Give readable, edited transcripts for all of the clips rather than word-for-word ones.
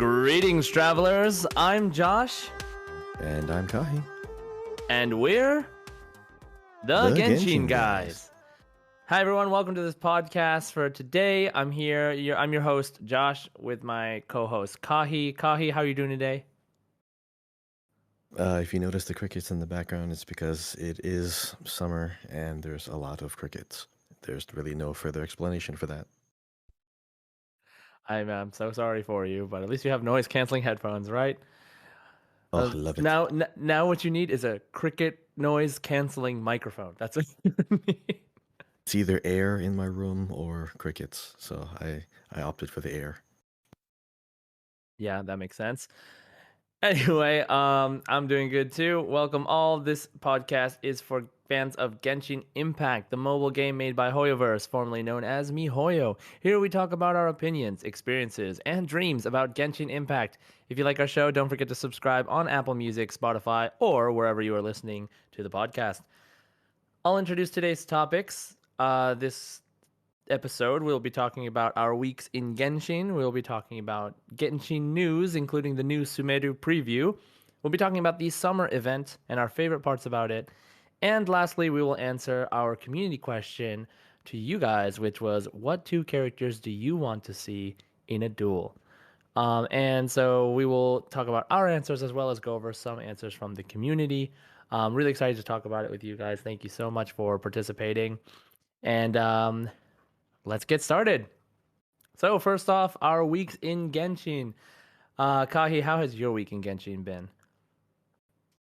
Greetings, travelers. I'm Josh. And I'm Kahi. And we're the Genshin guys. Hi, everyone. Welcome to this podcast for today. I'm here. I'm your host, Josh, with my co-host, Kahi. Kahi, how are you doing today? If you notice the crickets in the background, it's because it is summer and there's a lot of crickets. There's really no further explanation for that. I'm so sorry for you, but at least you have noise-canceling headphones, right? Oh, I love it. Now, what you need is a cricket noise-canceling microphone. That's what you need. It's either air in my room or crickets, so I opted for the air. Yeah, that makes sense. Anyway, I'm doing good too. Welcome all. This podcast is for fans of Genshin Impact, the mobile game made by Hoyoverse, formerly known as MiHoYo. Here we talk about our opinions, experiences, and dreams about Genshin Impact. If you like our show, don't forget to subscribe on Apple Music, Spotify, or wherever you are listening to the podcast. I'll introduce today's topics. This episode, we'll be talking about our weeks in Genshin. We'll be talking about Genshin news, including the new Sumeru preview. We'll be talking about the summer event and our favorite parts about it. And lastly, we will answer our community question to you guys, which was, what two characters do you want to see in a duel? And so we will talk about our answers as well as go over some answers from the community. I'm really excited to talk about it with you guys. Thank you so much for participating. And let's get started. So first off, our weeks in Genshin. Kahi, how has your week in Genshin been?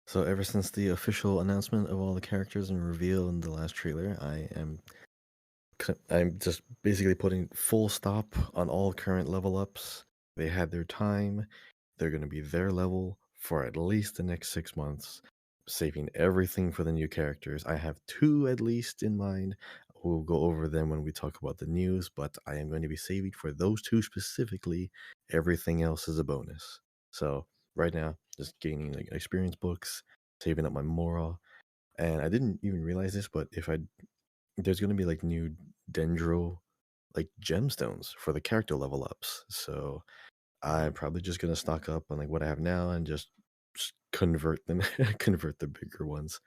So ever since the official announcement of all the characters and reveal in the last trailer, I'm just basically putting full stop on all current level ups. They had their time. They're going to be their level for at least the next 6 months, saving everything for the new characters. I have 2 at least in mind. We'll go over them when we talk about the news, but I am going to be saving for those 2 specifically. Everything else is a bonus. So right now, just gaining like experience books, saving up my moral. And I didn't even realize this, but there's going to be like new dendro like gemstones for the character level ups. So I'm probably just going to stock up on like what I have now and just convert them, convert the bigger ones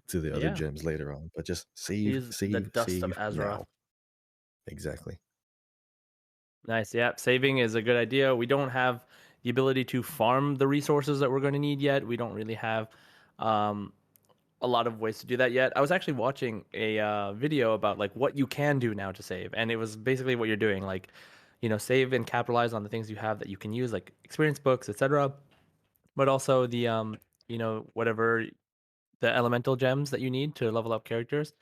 to the other gems later on. But just Use the dust of Azeroth. now. Exactly. Nice. Yeah, saving is a good idea. We don't have the ability to farm the resources that we're going to need yet. We don't really have a lot of ways to do that yet. I was actually watching a video about like what you can do now to save, and it was basically what you're doing, like, save and capitalize on the things you have that you can use, like experience books, etc. But also the whatever the elemental gems that you need to level up characters,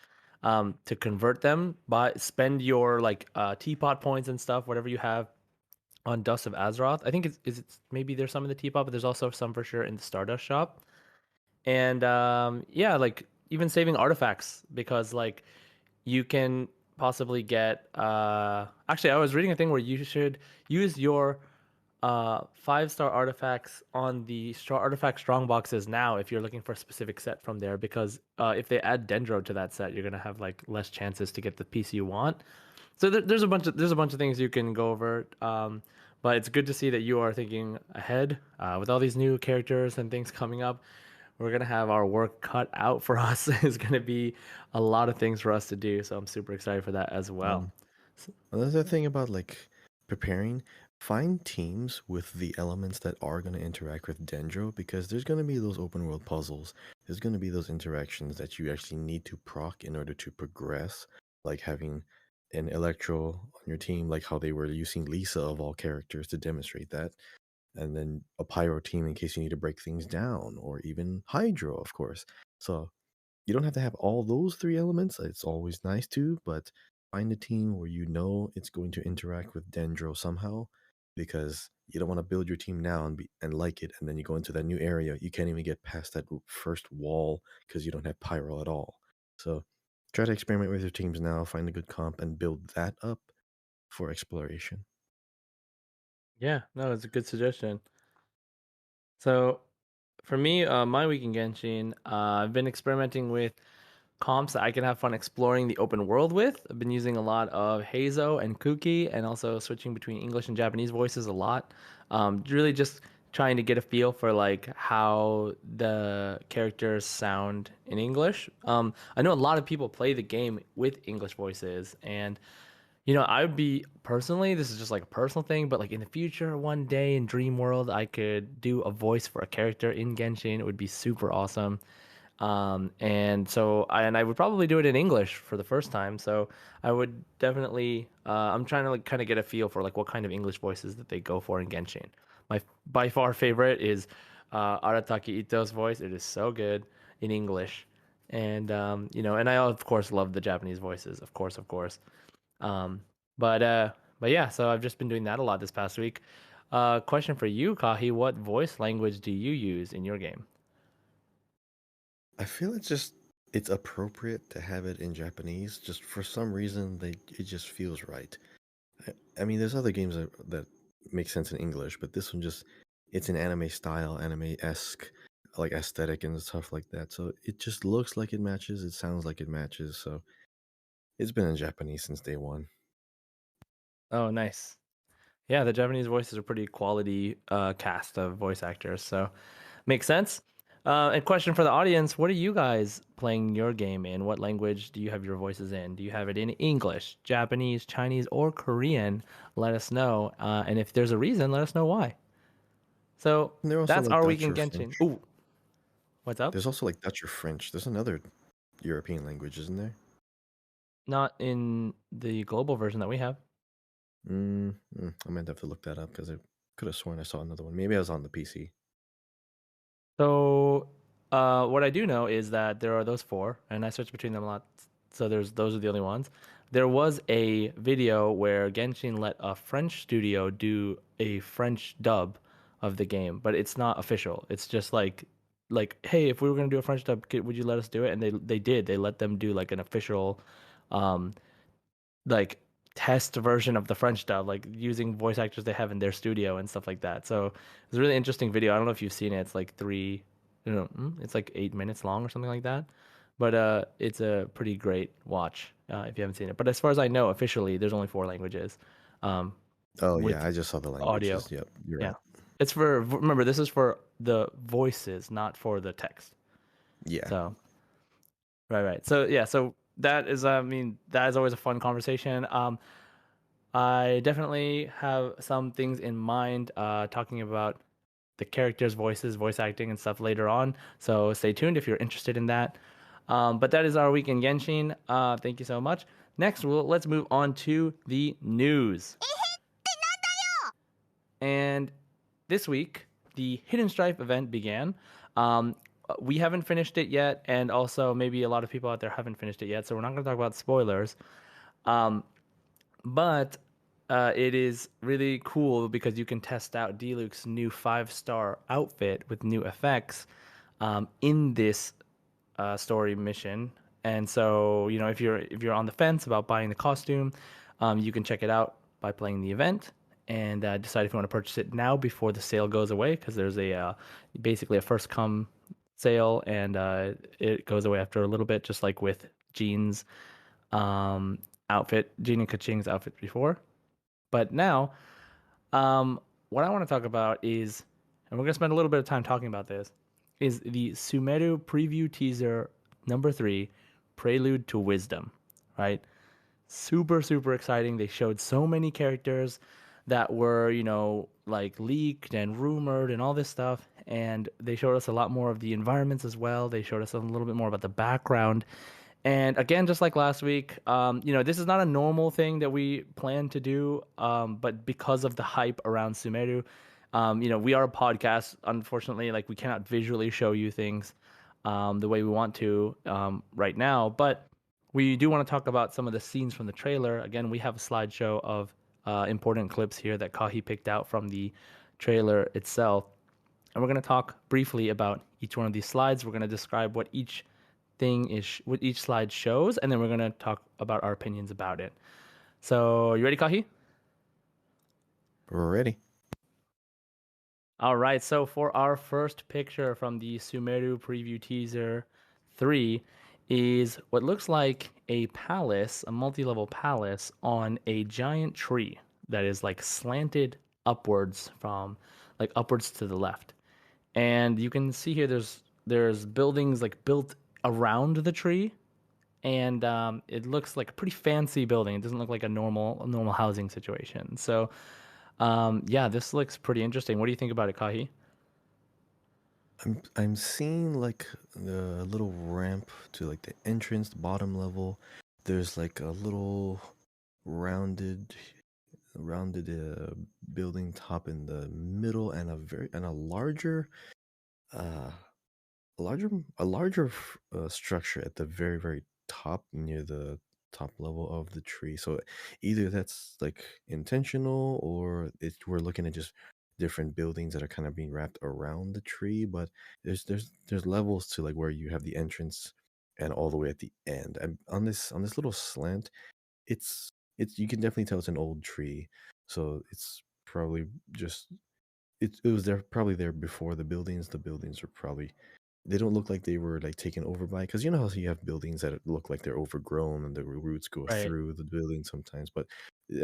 to convert them, spend your like teapot points and stuff, whatever you have on Dust of Azeroth. I think it's maybe there's some in the teapot, but there's also some for sure in the Stardust shop. And yeah, like even saving artifacts, because like you can possibly get actually, I was reading a thing where you should use your 5-star artifacts on the artifact strong boxes now if you're looking for a specific set from there, because if they add dendro to that set, you're gonna have like less chances to get the piece you want. So there's a bunch of things you can go over, but it's good to see that you are thinking ahead with all these new characters and things coming up. We're gonna have our work cut out for us. It's gonna be a lot of things for us to do, so I'm super excited for that as well. Another thing about like preparing, find teams with the elements that are going to interact with dendro, because there's going to be those open world puzzles. There's going to be those interactions that you actually need to proc in order to progress, like having an electro on your team, like how they were using Lisa of all characters to demonstrate that, and then a pyro team in case you need to break things down, or even hydro, of course. So you don't have to have all those 3 elements. It's always nice to, but find a team where you know it's going to interact with dendro somehow, because you don't want to build your team now and like it, and then you go into that new area, you can't even get past that first wall because you don't have pyro at all. So try to experiment with your teams now, find a good comp, and build that up for exploration. Yeah, no, it's a good suggestion. So for me, my week in Genshin, I've been experimenting with comps that I can have fun exploring the open world with. I've been using a lot of Heizo and Kuki, and also switching between English and Japanese voices a lot. Really just trying to get a feel for like how the characters sound in English. I know a lot of people play the game with English voices, and I would be personally, this is just like a personal thing, but like in the future, one day in Dream World, I could do a voice for a character in Genshin. It would be super awesome. And I would probably do it in English for the first time. So I would definitely, I'm trying to like kind of get a feel for like what kind of English voices that they go for in Genshin. My by far favorite is Arataki Ito's voice. It is so good in English. And I of course love the Japanese voices, of course, of course. Um, but yeah, so I've just been doing that a lot this past week. Question for you, Kahi, what voice language do you use in your game? I feel it's appropriate to have it in Japanese. Just for some reason, it just feels right. I mean, there's other games that make sense in English, but this one just it's an anime style, anime esque, like aesthetic and stuff like that. So it just looks like it matches. It sounds like it matches. So it's been in Japanese since day one. Oh, nice. Yeah, the Japanese voices are pretty quality cast of voice actors, so makes sense. And question for the audience: what are you guys playing your game in? What language do you have your voices in? Do you have it in English, Japanese, Chinese, or Korean? Let us know. And if there's a reason, let us know why. So And they're also that's like our week Dutch in or Genshin. French. Ooh, what's up? There's also like Dutch or French. There's another European language, isn't there? Not in the global version that we have. I might have to look that up because I could have sworn I saw another one. Maybe I was on the PC. So, what I do know is that there are those four, and I searched between them a lot. So those are the only ones. There was a video where Genshin let a French studio do a French dub of the game, but it's not official. It's just like, hey, if we were gonna do a French dub, would you let us do it? And they did. They let them do like an official, um, like test version of the French dub, like using voice actors they have in their studio and stuff like that. So it's a really interesting video. I don't know if you've seen it. It's like it's like 8 minutes long or something like that. But it's a pretty great watch if you haven't seen it. But as far as I know, officially, there's only four languages um, Oh yeah, with I just saw the audio. languages. Yep, you're Yeah, right. it's for remember this is for the voices, not for the text. Yeah. So right, right. So yeah, so that is, I mean, that is always a fun conversation. I definitely have some things in mind talking about the characters' voices, voice acting, and stuff later on. So stay tuned if you're interested in that. But that is our week in Genshin. Thank you so much. Next, let's move on to the news. And this week, the Hidden Strife event began. Um, we haven't finished it yet, and also maybe a lot of people out there haven't finished it yet, so we're not going to talk about spoilers. Um, But it is really cool because you can test out D-Luke's new 5-star outfit with new effects in this story mission. And so, if you're on the fence about buying the costume, you can check it out by playing the event and decide if you want to purchase it now before the sale goes away because there's a basically a first come sale and it goes away after a little bit, just like with Jean's outfit, Gina Kaching's outfit before. But now, what I want to talk about is, and we're going to spend a little bit of time talking about this, is the Sumeru preview teaser number 3, Prelude to Wisdom, right? Super, super exciting. They showed so many characters that were, like leaked and rumored and all this stuff. And they showed us a lot more of the environments as well. They showed us a little bit more about the background. And again, just like last week, this is not a normal thing that we plan to do, but because of the hype around Sumeru, we are a podcast. Unfortunately, like we cannot visually show you things the way we want to right now, but we do want to talk about some of the scenes from the trailer. Again, we have a slideshow of important clips here that Kahi picked out from the trailer itself. And we're going to talk briefly about each one of these slides. We're going to describe what each what each slide shows, and then we're going to talk about our opinions about it. So, you ready, Kahi? We're ready. All right. So, for our first picture from the Sumeru preview teaser 3, is what looks like a palace, a multi-level palace on a giant tree that is like slanted upwards from like upwards to the left. And you can see here there's buildings like built around the tree, and it looks like a pretty fancy building. It doesn't look like a normal housing situation. So yeah, this looks pretty interesting. What do you think about it, Kahi? I'm seeing like the little ramp to like the entrance, the bottom level. There's like a little rounded rounded building top in the middle and a uh larger a larger structure at the very top near the top level of the tree. So either that's like intentional or we're looking at just different buildings that are kind of being wrapped around the tree. But there's levels to like where you have the entrance and all the way at the end. And on this little slant, it's you can definitely tell it's an old tree. So it's probably just it was there probably there before the buildings. The buildings are probably they don't look like they were like taken over by because you know how you have buildings that look like they're overgrown and the roots go Right. through the building sometimes. But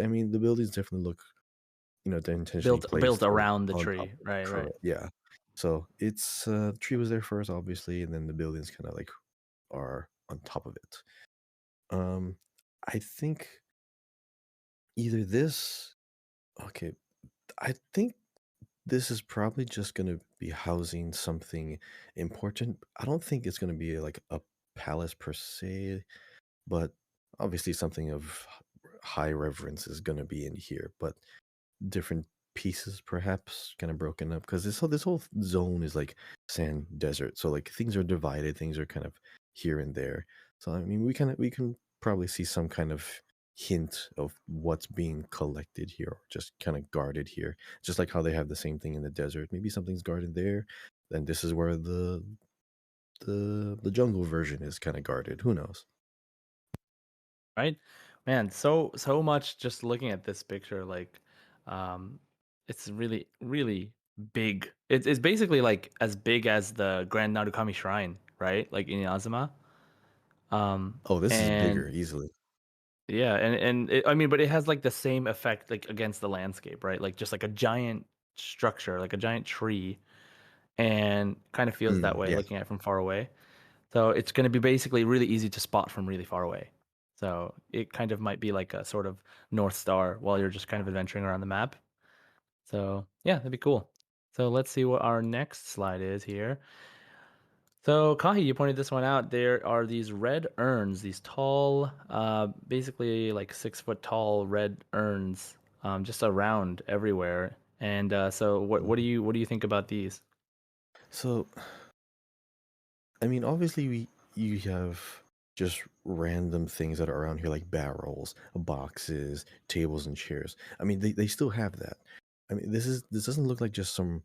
I mean, the buildings definitely look they're intentionally Built placed around the on top tree. of it. Right, right. Correct. Yeah. So it's the tree was there first, obviously, and then the buildings kind of like are on top of it. Um, I think either this. Okay, I think this is probably just gonna be housing something important. I don't think it's gonna be like a palace per se, but obviously something of high reverence is gonna be in here. But different pieces perhaps kind of broken up because this whole zone is like sand desert, so like things are divided, things are kind of here and there. So I mean we can probably see some kind of hint of what's being collected here or just kind of guarded here, just like how they have the same thing in the desert. Maybe something's guarded there, then this is where the jungle version is kind of guarded. Who knows? Right? Man, so much just looking at this picture, like um it's really, really big. It's basically like as big as the Grand Narukami Shrine, right? Like in Inazuma. Oh, this is bigger And easily. yeah, and I mean, but it has like the same effect like against the landscape, right? Like just like a giant structure, like a giant tree, and kind of feels that way Yeah. looking at it from far away. So it's going to be basically really easy to spot from really far away. So it kind of might be like a sort of North Star while you're just kind of adventuring around the map. So yeah, that'd be cool. So let's see what our next slide is here. So Kahi, you pointed this one out. There are these red urns, these tall, basically like 6 foot tall red urns, just around everywhere. And so what do Mhm. you think about these? So I mean, obviously, you have just random things that are around here, like barrels, boxes, tables, and chairs. I mean, they still have that. I mean, this doesn't look like just some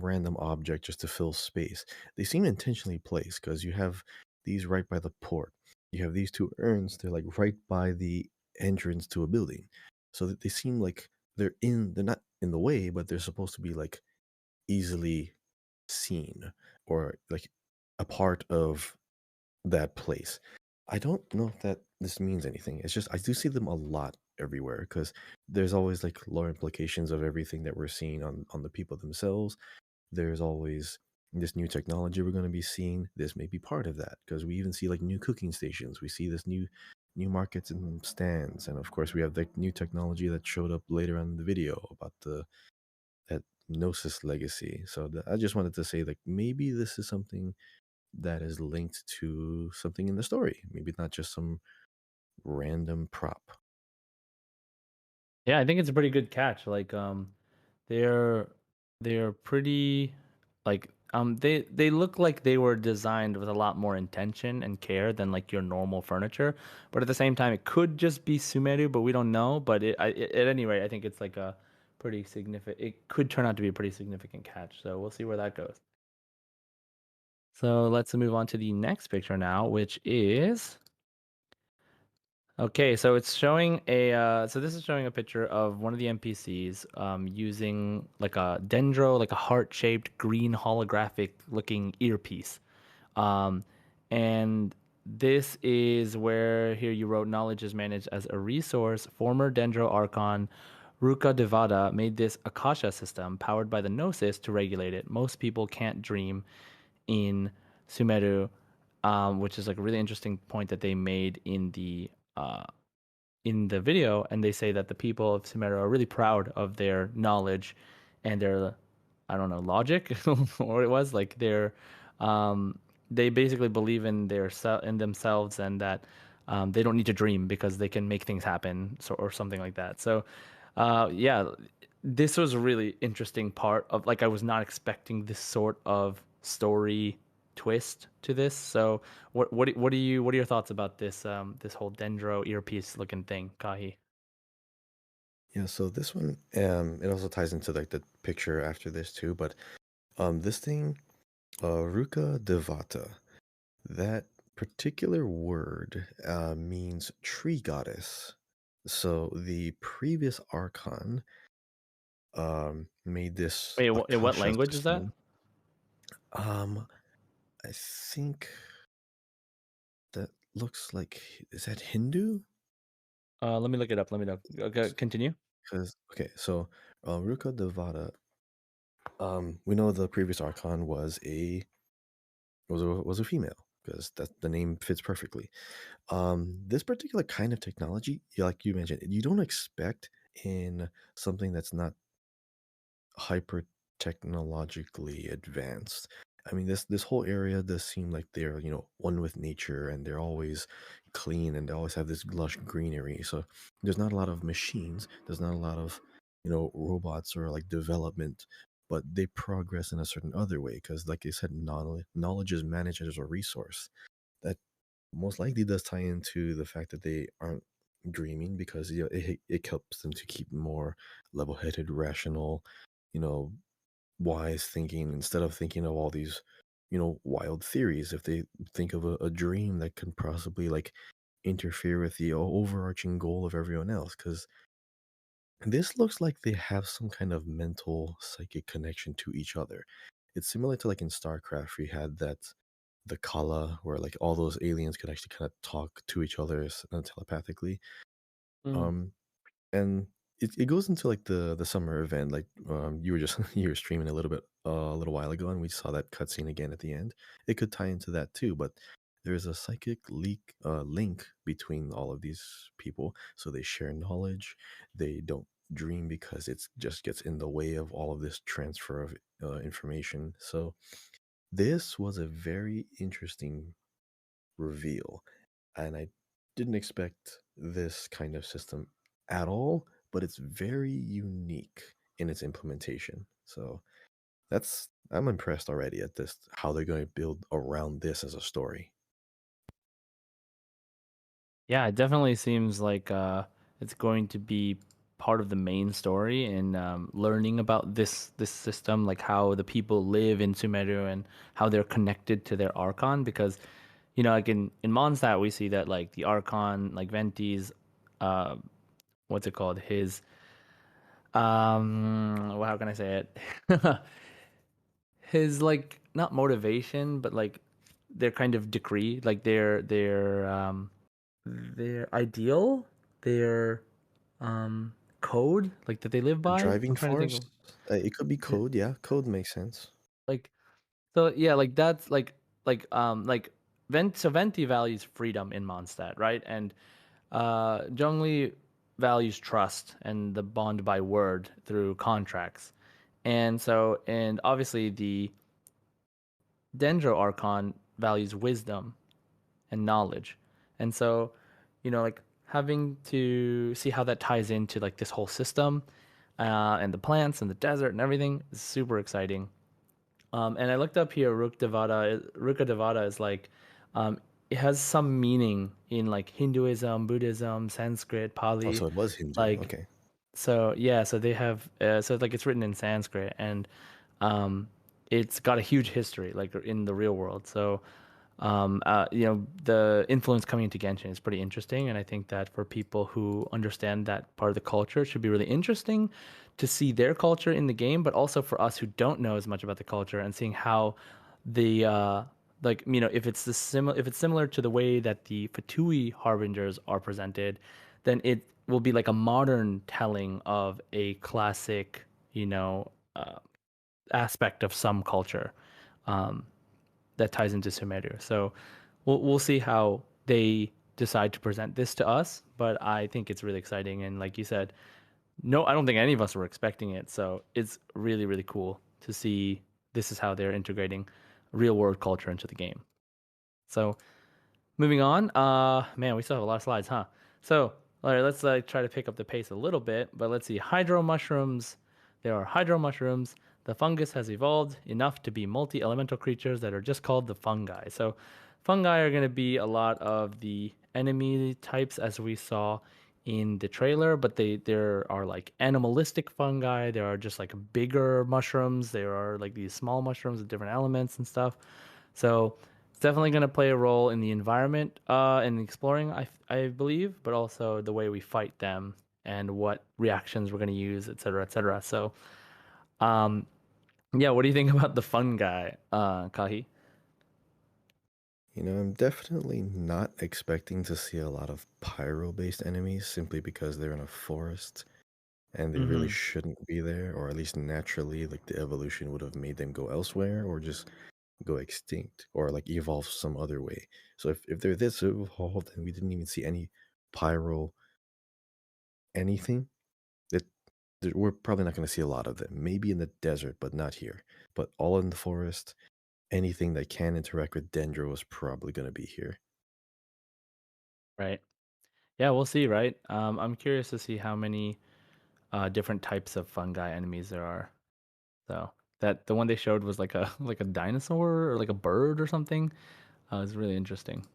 random object just to fill space. They seem intentionally placed because you have these right by the port. You have these two urns. They're like right by the entrance to a building, so that they seem like they're not in the way, but they're supposed to be like easily seen or like a part of that place. I don't know if that this means anything. It's just I do see them a lot everywhere because there's always like lore implications of everything that we're seeing on the people themselves. There's always this new technology we're going to be seeing. This may be part of that because we even see like new cooking stations. We see this new markets and stands, and of course we have the new technology that showed up later on in the video about the that Gnosis legacy. So I just wanted to say, like, maybe this is something that is linked to something in the story. Maybe not just some random prop. Yeah, I think it's a pretty good catch. Like, they're they're pretty like they look like they were designed with a lot more intention and care than like your normal furniture. But at the same time, it could just be Sumeru, but we don't know. But at any rate, I think it's like a pretty significant. It could turn out to be a pretty significant catch. So we'll see where that goes. So let's move on to the next picture now, which is okay, so it's showing so this is showing a picture of one of the NPCs using like a dendro, like a heart-shaped green holographic looking earpiece. Um And this is where here you wrote knowledge is managed as a resource. Former Dendro Archon Ruka Devada made this Akasha system powered by the Gnosis to regulate it. Most people can't dream in Sumeru, which is like a really interesting point that they made in the video, and they say that the people of Sumeru are really proud of their knowledge and their, I don't know, logic, or it was like their, they basically believe in in themselves, and that they don't need to dream because they can make things happen, so or something like that. So, yeah, this was a really interesting part of like I was not expecting this sort of story twist to this. So what are your thoughts about this this whole dendro earpiece looking thing, Kahi? Yeah, so this one, it also ties into like the picture after this too, but this thing, Ruka Devata, that particular word means tree goddess. So the previous Archon made this Wait, in what Akasha language is that? system. Um, I think that looks like, is that Hindu? Let me look it up. Let me know. Okay, continue. Because okay, so Ruka Devata, we know the previous Archon was a female because that the name fits perfectly. This particular kind of technology, like you mentioned, you don't expect in something that's not hyper technologically advanced. I mean, this whole area does seem like they're, one with nature, and they're always clean, and they always have this lush greenery. So there's not a lot of machines. There's not a lot of, robots or like development, but they progress in a certain other way because, like I said, knowledge is managed as a resource. That most likely does tie into the fact that they aren't dreaming because it helps them to keep more level-headed, rational, you know, wise thinking instead of thinking of all these, wild theories. If they think of a dream that can possibly like interfere with the overarching goal of everyone else, because this looks like they have some kind of mental psychic connection to each other. It's similar to like in StarCraft, we had that the Kala, where like all those aliens could actually kind of talk to each other telepathically. Mm. Um, and it goes into like the summer event, like you were just you were streaming a little bit a little while ago, and we saw that cutscene again at the end. It could tie into that too, but there's a psychic link between all of these people, so they share knowledge. They don't dream because it just gets in the way of all of this transfer of information. So this was a very interesting reveal, and I didn't expect this kind of system at all, but it's very unique in its implementation. So I'm impressed already at this, how they're going to build around this as a story. Yeah, it definitely seems like it's going to be part of the main story and learning about this system, like how the people live in Sumeru and how they're connected to their Archon. Because, like in Mondstadt, we see that like the Archon, like Venti's, uh, what's it called? His, well, how can I say it? His like not motivation, but like their kind of decree, like their ideal, their code like that they live The by. I'm driving trying to think force, of it could be it, code. Yeah, code makes sense. like so yeah, like that's like Venti values freedom in Mondstadt, right? And Zhongli values trust and the bond by word through contracts. And obviously the Dendro Archon values wisdom and knowledge. And so, like having to see how that ties into like this whole system and the plants and the desert and everything is super exciting. And I looked up here, Ruka Devata is like, it has some meaning in like Hinduism, Buddhism, Sanskrit, Oh, Pali. so it was Hindu. Like, Okay. so yeah, so they have, so like it's written in Sanskrit, and um, it's got a huge history, like in the real world. So, the influence coming into Genshin is pretty interesting, and I think that for people who understand that part of the culture, it should be really interesting to see their culture in the game, but also for us who don't know as much about the culture and seeing how the like if it's similar to the way that the Fatui harbingers are presented, then it will be like a modern telling of a classic, aspect of some culture, um, that ties into Sumeru. So we'll see how they decide to present this to us, but I think it's really exciting. And like you said, no, I don't think any of us were expecting it. So it's really, really cool to see this is how they're integrating real world culture into the game. So moving on, man, we still have a lot of slides, huh? So, all right, let's try to pick up the pace a little bit, but let's see. Hydro mushrooms. There are hydro mushrooms. The fungus has evolved enough to be multi-elemental creatures that are just called the fungi. So, fungi are going to be a lot of the enemy types as we saw in the trailer, but there are like animalistic fungi. There are just like bigger mushrooms. There are like these small mushrooms with different elements and stuff. So it's definitely going to play a role in the environment and exploring, I believe, but also the way we fight them and what reactions we're going to use, et cetera, et cetera. So, um, yeah, what do you think about the fun guy, Kahi? You know, I'm definitely not expecting to see a lot of pyro-based enemies simply because they're in a forest and they really Mm-hmm. shouldn't be there, or at least naturally, like the evolution would have made them go elsewhere or just go extinct or like evolve some other way. So if they're this evolved and we didn't even see any pyro anything, that we're probably not going to see a lot of them. Maybe in the desert, but not here. But all in the forest, anything that can interact with Dendro is probably going to be here. Right. Yeah, we'll see, right? I'm curious to see how many different types of fungi enemies there are. So that the one they showed was like a like a dinosaur or like a bird or something. It's really interesting.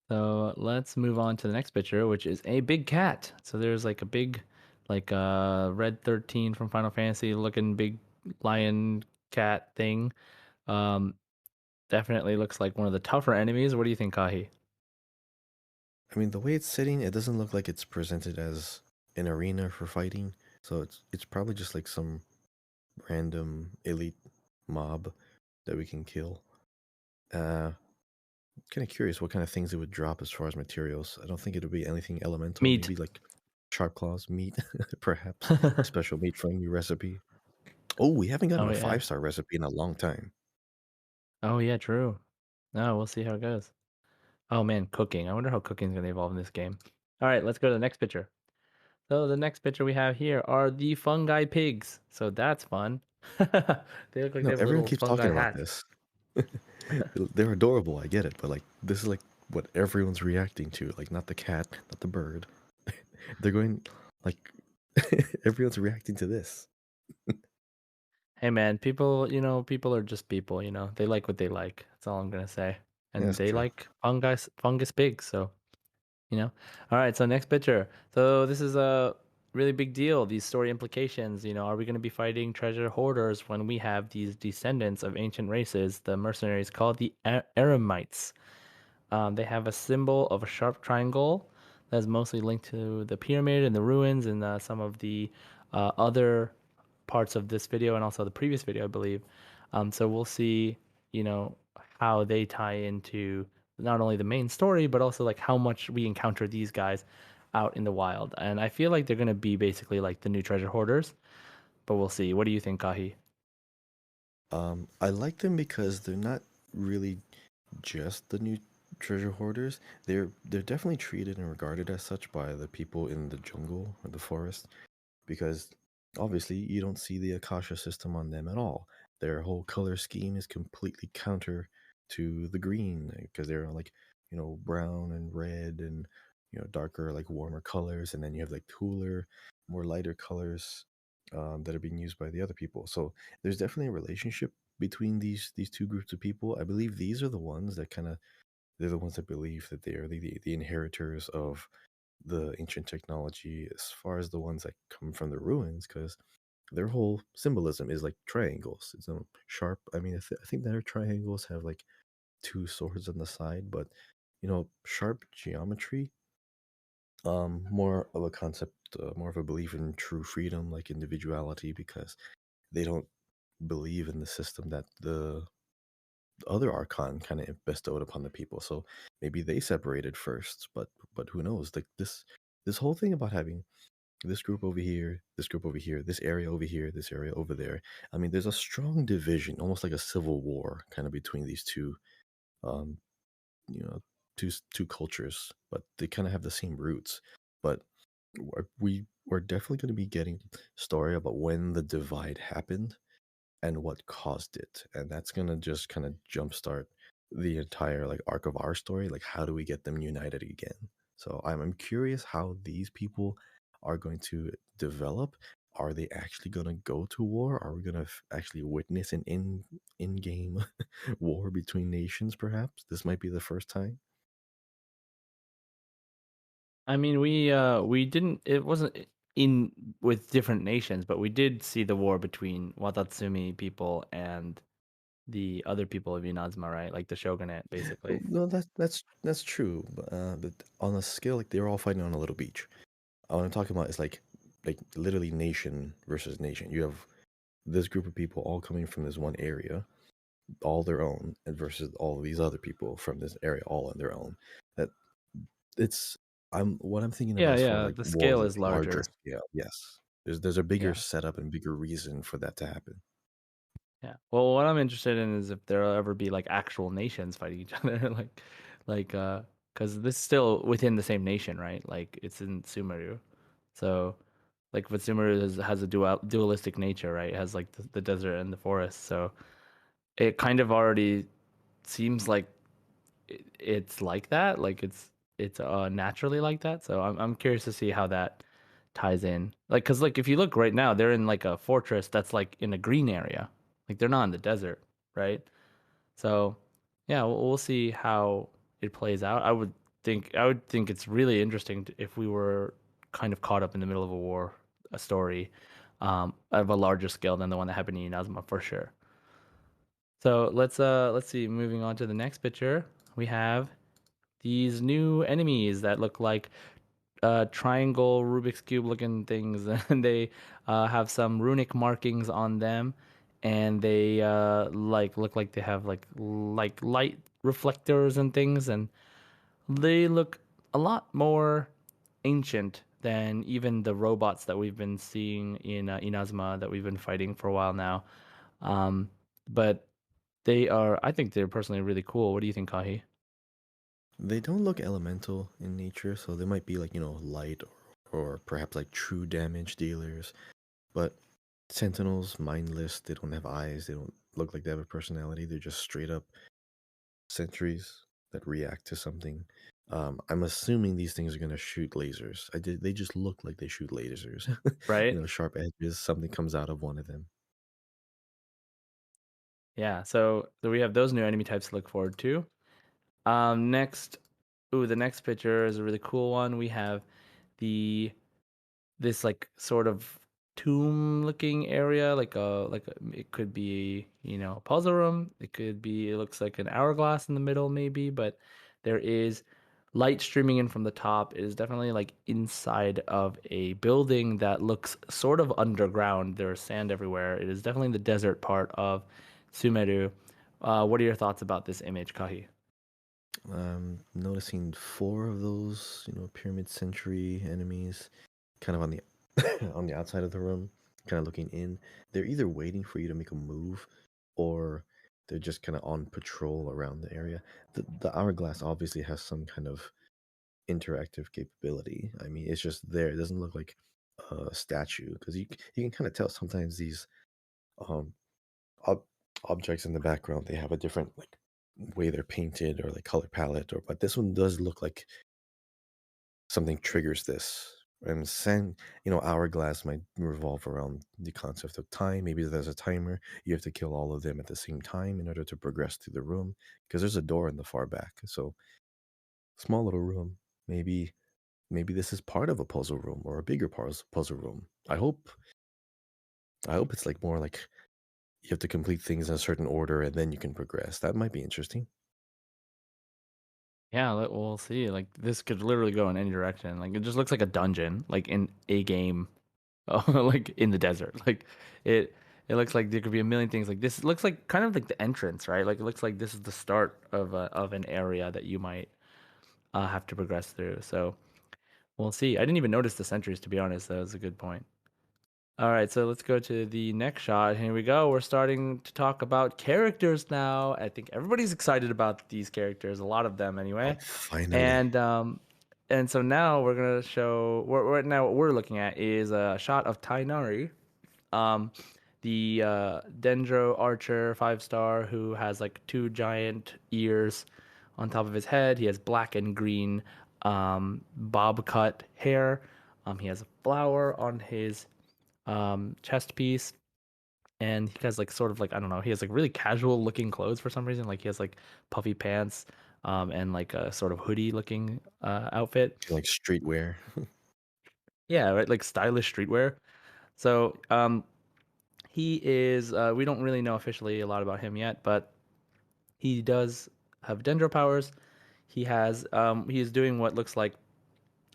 So let's move on to the next picture, which is a big cat. So there's like a big, like Red 13 from Final Fantasy looking big lion cat thing. Um, Definitely looks like one of the tougher enemies. What do you think, Kahi? I mean, the way it's sitting, it doesn't look like it's presented as an arena for fighting. So it's probably just like some random elite mob that we can kill. Uh, Kind of curious what kind of things it would drop as far as materials. I don't think it would be anything elemental. Meat. Maybe like sharp claws, meat, perhaps special meat from a new recipe. Oh, we haven't gotten Oh a yeah. 5-star recipe in a long time. Oh yeah, true. No, we'll see how it goes. Oh man, cooking. I wonder how cooking's gonna evolve in this game. All right, let's go to the next picture. So the next picture we have here are the fungi pigs. So that's fun. They look like they No, have everyone little keeps fungi talking about hats. this. They're adorable, I get it, but like this is like what everyone's reacting to, like not the cat, not the bird. They're going like everyone's reacting to this. Hey man, people are just people, They like what they like. That's all I'm gonna say. Yeah, And that's they true. like fungus pigs, so All right, so next picture. So this is a really big deal. These story implications, are we gonna be fighting treasure hoarders when we have these descendants of ancient races, the mercenaries called the Eremites? They have a symbol of a sharp triangle that is mostly linked to the pyramid and the ruins and some of the other parts of this video and also the previous video, I believe. So we'll see, how they tie into not only the main story, but also like how much we encounter these guys out in the wild. And I feel like they're going to be basically like the new treasure hoarders, but we'll see. What do you think, Kahi? I like them because they're not really just the new treasure hoarders. They're definitely treated and regarded as such by the people in the jungle or the forest because obviously you don't see the Akasha system on them at all. Their whole color scheme is completely counter to the green because they're like, brown and red and, darker, like warmer colors. And then you have like cooler, more lighter colors that are being used by the other people. So there's definitely a relationship between these two groups of people. I believe these are the ones that kind of they're the ones that believe that they are the inheritors of the ancient technology as far as the ones that come from the ruins because their whole symbolism is like triangles. It's sharp. I mean, I think their triangles have like two swords on the side, but sharp geometry. More of a concept, more of a belief in true freedom, like individuality, because they don't believe in the system that other archon kind of bestowed upon the people. So maybe they separated first, but who knows? Like this whole thing about having this group over here, this group over here, this area over here, this area over there. I mean, there's a strong division, almost like a civil war, kind of between these two, um, you know, two cultures, but they kind of have the same roots. But we're definitely going to be getting story about when the divide happened and what caused it, and that's gonna just kind of jumpstart the entire like arc of our story. Like, how do we get them united again? So I'm curious how these people are going to develop. Are they actually gonna go to war? Are we gonna actually witness an in game war between nations? Perhaps this might be the first time. I mean, we didn't. It wasn't in with different nations, but we did see the war between Watatsumi people and the other people of Inazuma, right? Like the shogunate, Oh, basically. no, that's true. But on a scale, like they're all fighting on a little beach. What I'm talking about is like literally nation versus nation. You have this group of people all coming from this one area, all their own, and versus all of these other people from this area, all on their own. That it's I'm what I'm thinking of Yeah, as for yeah. like The wars scale of is larger larger. scale. Yes, there's a bigger Yeah. setup and bigger reason for that to happen. Yeah. Well, what I'm interested in is if there'll ever be like actual nations fighting each other, like, because this is still within the same nation, right? Like it's in Sumeru, so but Sumeru has a dualistic nature, right? It has like the desert and the forest, so it kind of already seems like it's like that, like it's naturally like that. So I'm curious to see how that ties in, like, because like if you look right now, they're in like a fortress that's like in a green area, like they're not in the desert, right? So, yeah, we'll see how it plays out. I would think it's really interesting if we were kind of caught up in the middle of a war, a story, of a larger scale than the one that happened in Inazuma for sure. So let's see. Moving on to the next picture, we have these new enemies that look like triangle Rubik's cube looking things, and they have some runic markings on them, and they like look like they have like light reflectors and things, and they look a lot more ancient than even the robots that we've been seeing in Inazuma that we've been fighting for a while now. Um, but I think they're personally really cool. What do you think, Kahi? They don't look elemental in nature, so they might be like light or perhaps like true damage dealers. But sentinels, mindless, they don't have eyes. They don't look like they have a personality. They're just straight up sentries that react to something. I'm assuming these things are gonna shoot lasers. They just look like they shoot lasers. Right? Sharp edges. Something comes out of one of them. Yeah. So we have those new enemy types to look forward to. Next, the next picture is a really cool one. We have the this like sort of tomb looking area, it could be, a puzzle room. It looks like an hourglass in the middle maybe, but there is light streaming in from the top. It is definitely like inside of a building that looks sort of underground. There's sand everywhere. It is definitely the desert part of Sumeru. What are your thoughts about this image, Kahi? Noticing four of those, pyramid century enemies, kind of on the on the outside of the room, kind of looking in. They're either waiting for you to make a move, or they're just kind of on patrol around the area. The hourglass obviously has some kind of interactive capability. I mean, it's just there. It doesn't look like a statue because you can kind of tell sometimes these um ob- objects in the background they have a different like way they're painted or like color palette or but this one does look like something triggers this. And hourglass might revolve around the concept of time. Maybe there's a timer. You have to kill all of them at the same time in order to progress through the room because there's a door in the far back. So small little room. Maybe this is part of a puzzle room or a bigger puzzle room. I hope it's like more like you have to complete things in a certain order and then you can progress. That might be interesting. Yeah, we'll see. Like this could literally go in any direction. Like it just looks like a dungeon, like in a game, like in the desert. Like it. It looks like there could be a million things. Like this looks like kind of like the entrance, right? Like it looks like this is the start of an area that you might have to progress through. So we'll see. I didn't even notice the sentries, to be honest. That was a good point. All right, so let's go to the next shot. Here we go. We're starting to talk about characters now. I think everybody's excited about these characters, a lot of them Oh, anyway. finally. And so now we're gonna show. Right now, what we're looking at is a shot of Tainari, um, the Dendro Archer 5 star who has like two giant ears on top of his head. He has black and green bob cut hair. He has a flower on his chest piece, and he has like sort of like I don't know. He has like really casual looking clothes for some reason. Like he has like puffy pants, and like a sort of hoodie looking outfit. Like streetwear. Yeah, right, like stylish streetwear. So he is. We don't really know officially a lot about him yet, but he does have dendro powers. He has. He is doing what looks like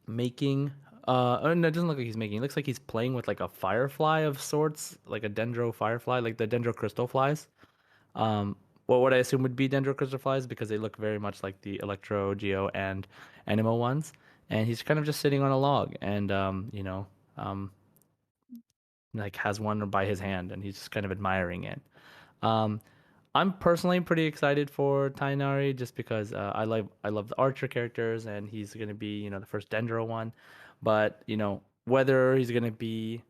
making. Oh, no, it doesn't look like he's making. It looks like he's playing with like a firefly of sorts, like a dendro firefly, like the dendro crystal flies. Um, what I assume would be dendro crystal flies because they look very much like the electro, geo, and animo ones. And he's kind of just sitting on a log, and um, like has one by his hand, and he's just kind of admiring it. Um, I'm personally pretty excited for Tainari just because I love the Archer characters and he's gonna be the first Dendro one, but whether he's gonna be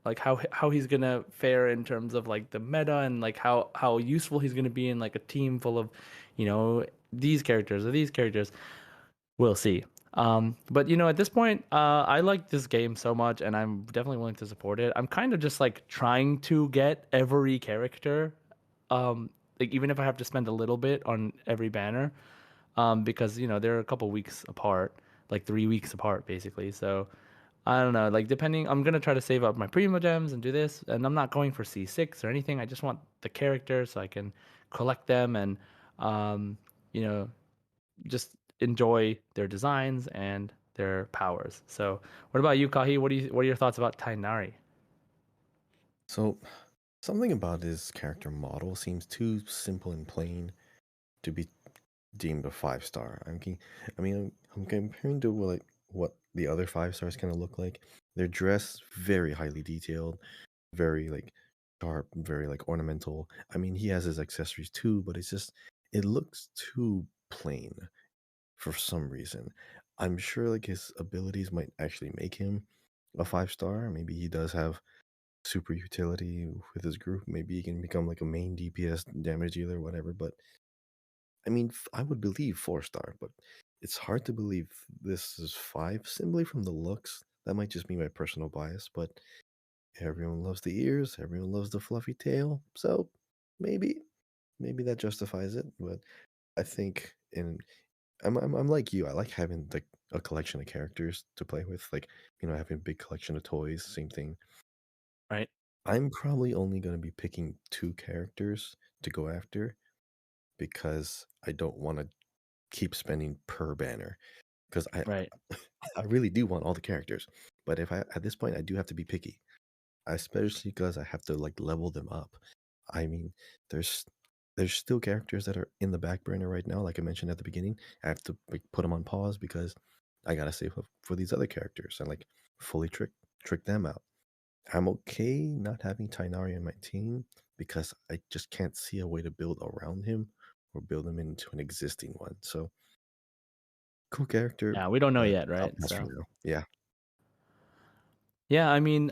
like how he's gonna fare in terms of like the meta and like how useful he's gonna be in like a team full of these characters or these characters, we'll see. But at this point, I like this game so much, and I'm definitely willing to support it. I'm kind of just like trying to get every character, like even if I have to spend a little bit on every banner, because they're a couple weeks apart, like 3 weeks apart basically. So I don't know, like depending, I'm gonna try to save up my primo gems and do this, and I'm not going for C6 or anything. I just want the characters so I can collect them and um, you know just enjoy their designs and their powers. So, what about you, Kahi? What are your thoughts about Tainari? So, something about his character model seems too simple and plain to be deemed a 5 star. I'm comparing to what the other 5 stars kind of look like. They're dressed very highly detailed, very like sharp, very like ornamental. I mean, he has his accessories too, but it looks too plain for some reason. I'm sure like his abilities might actually make him a 5 star. Maybe he does have super utility with his group. Maybe he can become like a main DPS damage dealer, whatever. But I mean, I would believe 4 star, but it's hard to believe this is five simply from the looks. That might just be my personal bias, but everyone loves the ears, everyone loves the fluffy tail, so maybe maybe that justifies it. But I think I'm like you. I like having like a collection of characters to play with, like having a big collection of toys. Same thing. Right, I'm probably only going to be picking two characters to go after because I don't want to keep spending per banner because right. I really do want all the characters. But if I at this point I do have to be picky, especially because I have to like level them up. I mean, there's there's still characters that are in the back burner right now, like I mentioned at the beginning. I have to like put them on pause because I gotta save up for these other characters and like fully trick them out. I'm okay not having Tainari in my team because I just can't see a way to build around him or build him into an existing one. So cool character, Yeah, we don't know but yet, I'll right? pass for So, now. Yeah. yeah, I mean,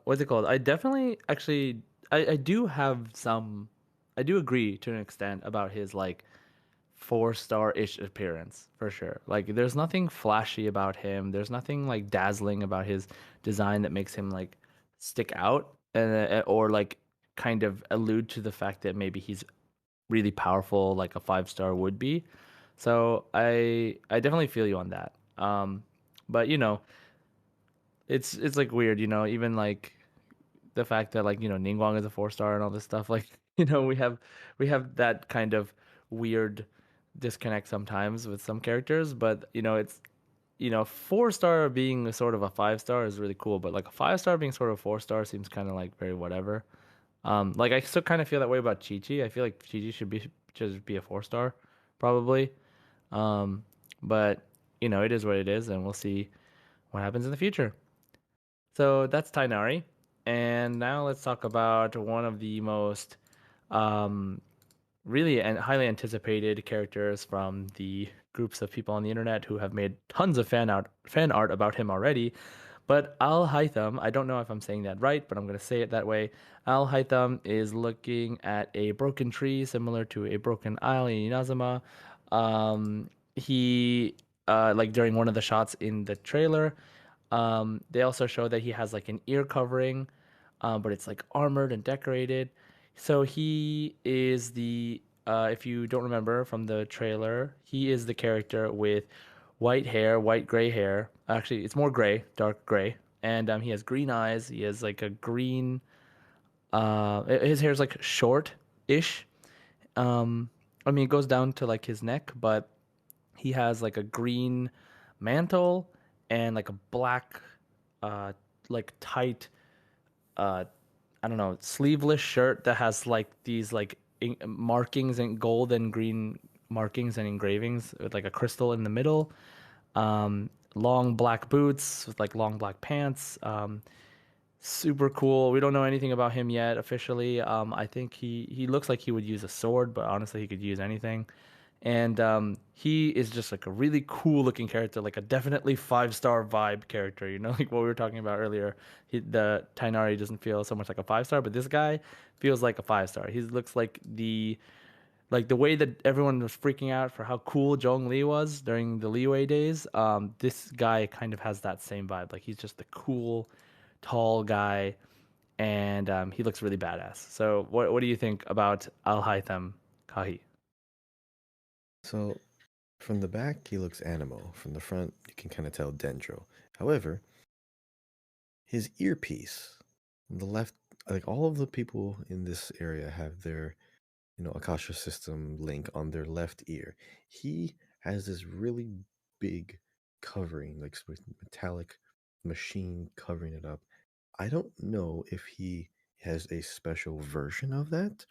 what's it called? I definitely actually, I do have some, I do agree to an extent about his like 4 star-ish appearance for sure. Like, there's nothing flashy about him. There's nothing like dazzling about his design that makes him like stick out and or like kind of allude to the fact that maybe he's really powerful like a 5 star would be. So I definitely feel you on that. But it's like weird, even like the fact that like Ningguang is a 4 star and all this stuff. Like we have that kind of weird disconnect sometimes with some characters, but it's 4 star being a sort of a 5 star is really cool, but like a 5 star being sort of 4 star seems kind of like very whatever. Like I still kind of feel that way about Chi Chi. I feel like Chi Chi should be just be a 4 star, probably. Um, but it is what it is, and we'll see what happens in the future. So that's Tainari, and now let's talk about one of the most um, really and highly anticipated characters from the groups of people on the internet who have made tons of fan art about him already. But Al Haytham, I don't know if I'm saying that right, but I'm going to say it that way. Al Haytham is looking at a broken tree similar to a broken isle in Inazuma. He like during one of the shots in the trailer, they also show that he has like an ear covering, but it's like armored and decorated. So he is if you don't remember from the trailer, he is the character with white hair, white gray hair. Actually, it's more gray, dark gray, and he has green eyes. He has like a green. His hair is like short-ish. Um, I mean, it goes down to like his neck, but he has like a green mantle and like a black, uh, like tight, uh, I don't know, sleeveless shirt that has like these like markings and gold and green markings and engravings with like a crystal in the middle. Long black boots with like long black pants. Super cool. We don't know anything about him yet officially. I think he looks like he would use a sword, but honestly, he could use anything. And he is just like a really cool looking character, like a definitely 5 star vibe character. Like what we were talking about earlier. The Tainari doesn't feel so much like a 5 star, but this guy feels like a 5 star. He looks like the way that everyone was freaking out for how cool Zhong Li was during the Liyue days. This guy kind of has that same vibe. Like he's just the cool, tall guy, and he looks really badass. So what do you think about Al Haytham Kahi? So from the back, he looks Animo. From the front, you can kind of tell Dendro. However, his earpiece on the left, like all of the people in this area have their, Akasha system link on their left ear. He has this really big covering, like metallic machine covering it up. I don't know if he has a special version of that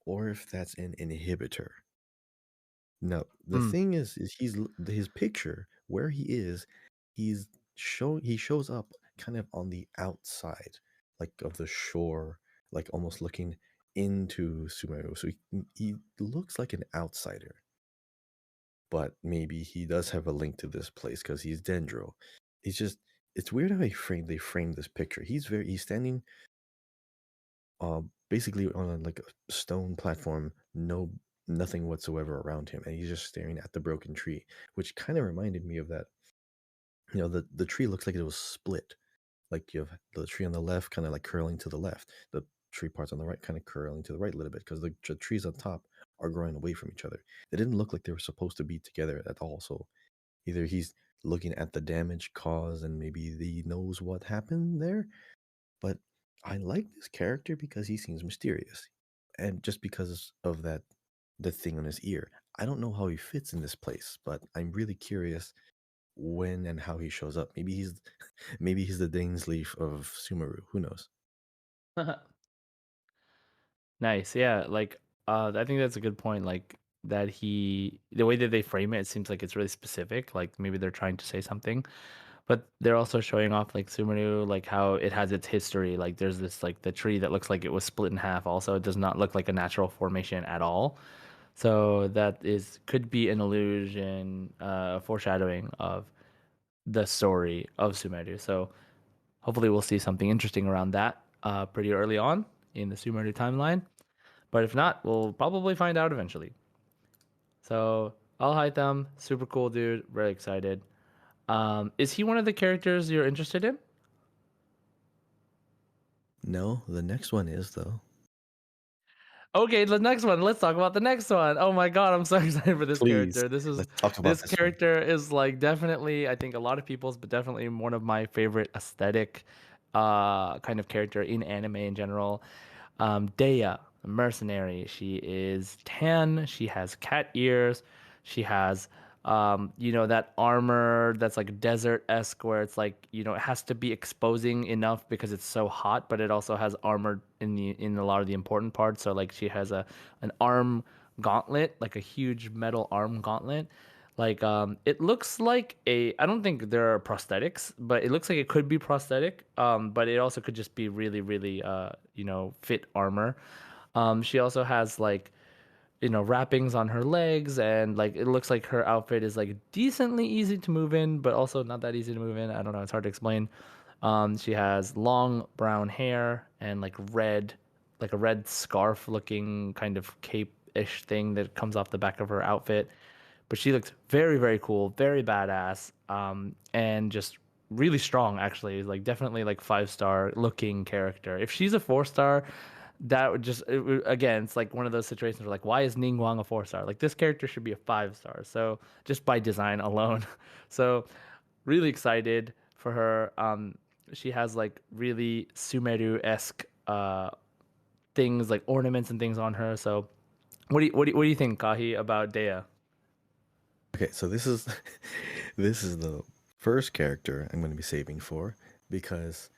or if that's an inhibitor. No, the Mm. thing is his picture where he is, he shows up kind of on the outside, like of the shore, like almost looking into Sumeru. So he looks like an outsider, but maybe he does have a link to this place because he's Dendro. It's just it's weird how they framed this picture. He's standing basically on like a stone platform, nothing whatsoever around him, and he's just staring at the broken tree, which kind of reminded me of that. The tree looks like it was split. Like you have the tree on the left, kind of like curling to the left. The tree parts on the right, kind of curling to the right a little bit, because the trees on top are growing away from each other. They didn't look like they were supposed to be together at all. So either he's looking at the damage caused, and maybe he knows what happened there, but I like this character because he seems mysterious. And just because of the thing on his ear. I don't know how he fits in this place, but I'm really curious when and how he shows up. Maybe he's the Dainsleif of Sumeru. Who knows? Nice. Yeah, like I think that's a good point. Like that the way that they frame it, it seems like it's really specific. Like maybe they're trying to say something, but they're also showing off like Sumeru, like how it has its history. Like there's this like the tree that looks like it was split in half. Also, it does not look like a natural formation at all. So that is could be an illusion, foreshadowing of the story of Sumeru. So hopefully we'll see something interesting around that pretty early on in the Sumeru timeline. But if not, we'll probably find out eventually. So I'll hide them. Super cool dude. Very excited. Is he one of the characters you're interested in? No, the next one is though. Okay, the next one. Let's talk about the next one. Oh my god, I'm so excited for this Please, character. This is let's talk about this this one. character is like definitely, I think a lot of people's, but definitely one of my favorite aesthetic kind of character in anime in general. Dea, mercenary. She is tan. She has cat ears. She has That armor that's like desert-esque where it's like, it has to be exposing enough because it's so hot, but it also has armor in a lot of the important parts. So like she has an arm gauntlet, like a huge metal arm gauntlet. Like it looks like a I don't think there are prosthetics, but it looks like it could be prosthetic. But it also could just be really, really fit armor. She also has like wrappings on her legs, and like it looks like her outfit is like decently easy to move in, but also not that easy to move in. I don't know, it's hard to explain. She has long brown hair and like a red scarf looking kind of cape-ish thing that comes off the back of her outfit. But she looks very, very cool, very badass, and just really strong actually. Like definitely like 5-star looking character. If she's a 4-star, that would again, it's like one of those situations where like, why is Ning Wang a 4-star? Like this character should be a 5-star. So just by design alone. So really excited for her. She has like really Sumeru-esque things like ornaments and things on her. So what do you think, Kahi, about Dea? Okay, so this is this is the first character I'm going to be saving for because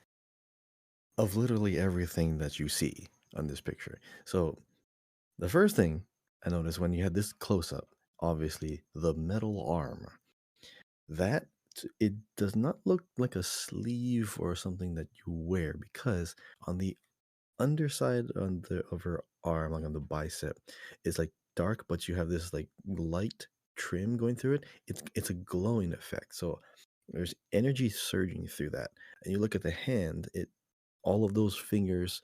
of literally everything that you see on this picture. So the first thing I noticed when you had this close up, obviously the metal arm. That it does not look like a sleeve or something that you wear because on the underside on the of her arm, like on the bicep, is like dark, but you have this like light trim going through it. It's a glowing effect. So there's energy surging through that. And you look at the hand, it all of those fingers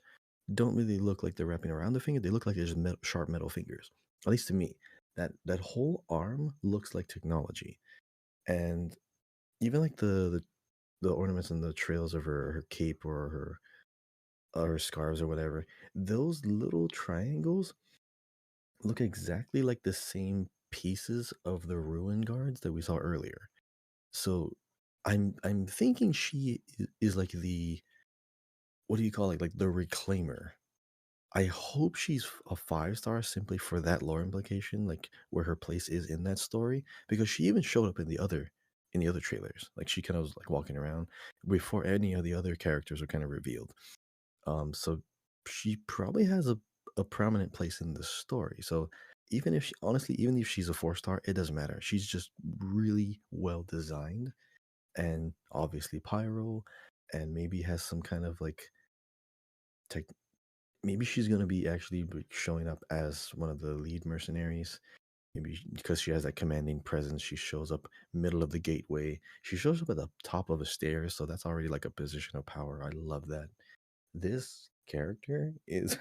don't really look like they're wrapping around the finger. They look like they're just sharp metal fingers. At least to me. That whole arm looks like technology. And even like the ornaments and the trails of her cape or her scarves or whatever, those little triangles look exactly like the same pieces of the ruin guards that we saw earlier. So I'm thinking she is like the what do you call it? Like the reclaimer. I hope she's a 5-star simply for that lore implication, like where her place is in that story, because she even showed up in the other trailers. Like she kind of was like walking around before any of the other characters were kind of revealed. So she probably has a prominent place in the story. So even if she honestly, even if she's a 4-star, it doesn't matter. She's just really well designed and obviously pyro and maybe has some kind of like tech maybe she's gonna be actually showing up as one of the lead mercenaries. Maybe because she has that commanding presence, she shows up middle of the gateway. She shows up at the top of a stairs, so that's already like a position of power. I love that. This character is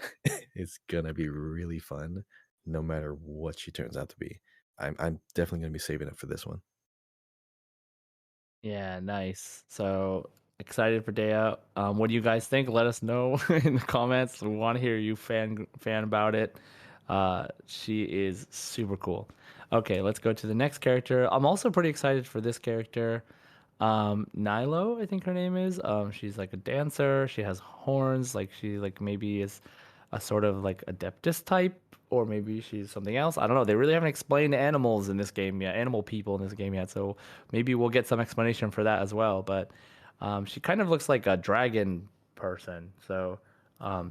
it's gonna be really fun, no matter what she turns out to be. I'm definitely gonna be saving it for this one. Yeah, nice. So excited for Dea. What do you guys think? Let us know in the comments. We want to hear you fan about it. She is super cool. Okay, let's go to the next character. I'm also pretty excited for this character. Nilo, I think her name is. She's like a dancer. She has horns. Like she like maybe is a sort of like adeptus type, or maybe she's something else. I don't know. They really haven't explained animals in this game yet, animal people in this game yet. So maybe we'll get some explanation for that as well. But she kind of looks like a dragon person. So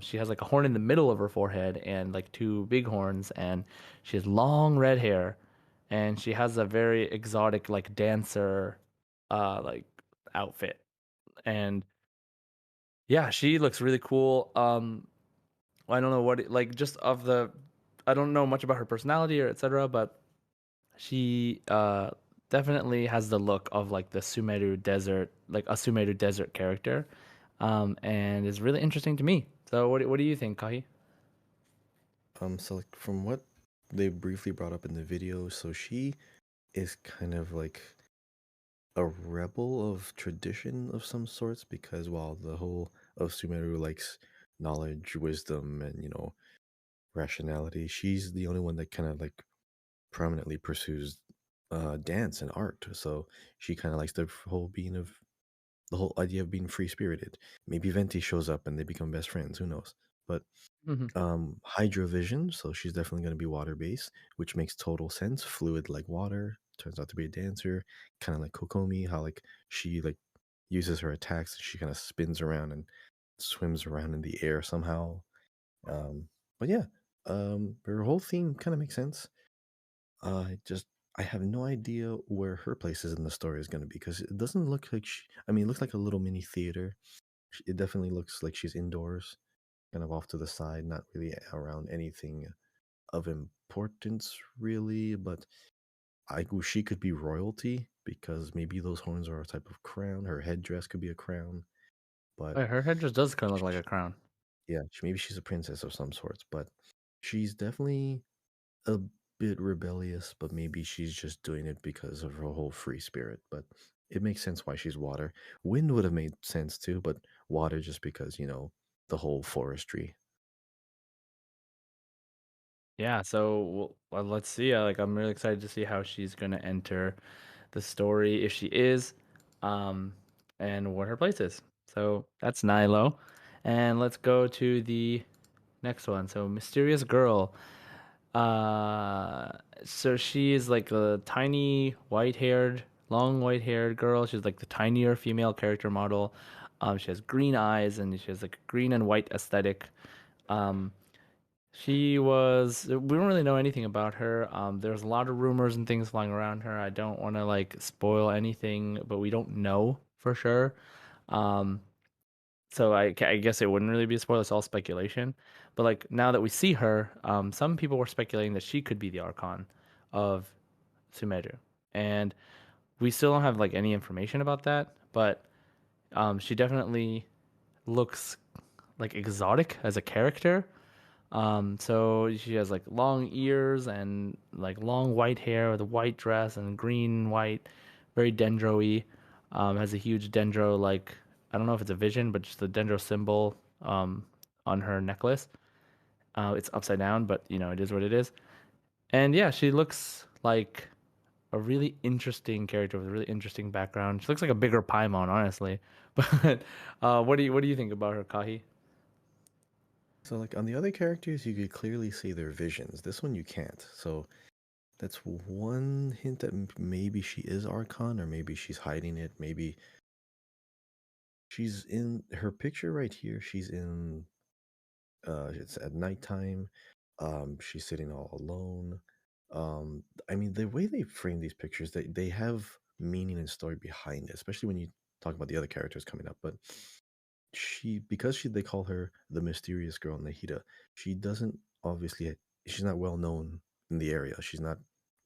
she has like a horn in the middle of her forehead and like two big horns, and she has long red hair, and she has a very exotic like dancer like outfit. And yeah, she looks really cool. I don't know like just of the I don't know much about her personality or etc. But she definitely has the look of like the Sumeru desert, like a Sumeru desert character, and is really interesting to me. So what do you think, Kahi? So like from what they briefly brought up in the video, so she is kind of like a rebel of tradition of some sorts because while the whole of Sumeru likes knowledge, wisdom, and rationality, she's the only one that kind of like prominently pursues dance and art. So she kind of likes the whole idea of being free spirited. Maybe Venti shows up and they become best friends. Who knows? But Hmm. Hydrovision, so she's definitely going to be water based, which makes total sense. Fluid like water, turns out to be a dancer, kind of like Kokomi, how like she like uses her attacks, she kind of spins around and swims around in the air somehow. Um, but yeah, her whole theme kind of makes sense. Just I have no idea where her place is in the story is going to be because it doesn't look like she. I mean, it looks like a little mini theater. It definitely looks like she's indoors, kind of off to the side, not really around anything of importance, really. But she could be royalty because maybe those horns are a type of crown. Her headdress could be a crown, but Wait, her head just does kind of look like a crown. yeah, maybe she's a princess of some sorts. But she's definitely a bit rebellious, but maybe she's just doing it because of her whole free spirit. But it makes sense why she's water. Wind would have made sense too, but water just because, the whole forestry. Yeah, so let's see. Like, I'm really excited to see how she's gonna enter the story if she is, um, and what her place is. So that's Nilo, and let's go to the next one. So mysterious girl. So she is like a tiny white-haired, long white-haired girl. She's like the tinier female character model. She has green eyes and she has like a green and white aesthetic. Um, we don't really know anything about her. There's a lot of rumors and things flying around her. I don't want to like spoil anything, but we don't know for sure. Um, so I guess it wouldn't really be a spoiler. It's all speculation. But like now that we see her, some people were speculating that she could be the Archon of Sumeru, and we still don't have like any information about that. But she definitely looks like exotic as a character. So she has like long ears and like long white hair with a white dress and green, white, very dendro-y. Has a huge dendro like I don't know if it's a vision, but just the dendro symbol on her necklace. It's upside down, but it is what it is. And yeah, she looks like a really interesting character with a really interesting background. She looks like a bigger Paimon, honestly. But what do you think about her, Kahi? So, like on the other characters, you could clearly see their visions. This one you can't. So that's one hint that maybe she is Archon, or maybe she's hiding it. Maybe she's in her picture right here. She's in it's at nighttime. She's sitting all alone. I mean, the way they frame these pictures, they have meaning and story behind it, especially when you talk about the other characters coming up. But because they call her the mysterious girl Nahida, she doesn't obviously, she's not well known in the area. She's not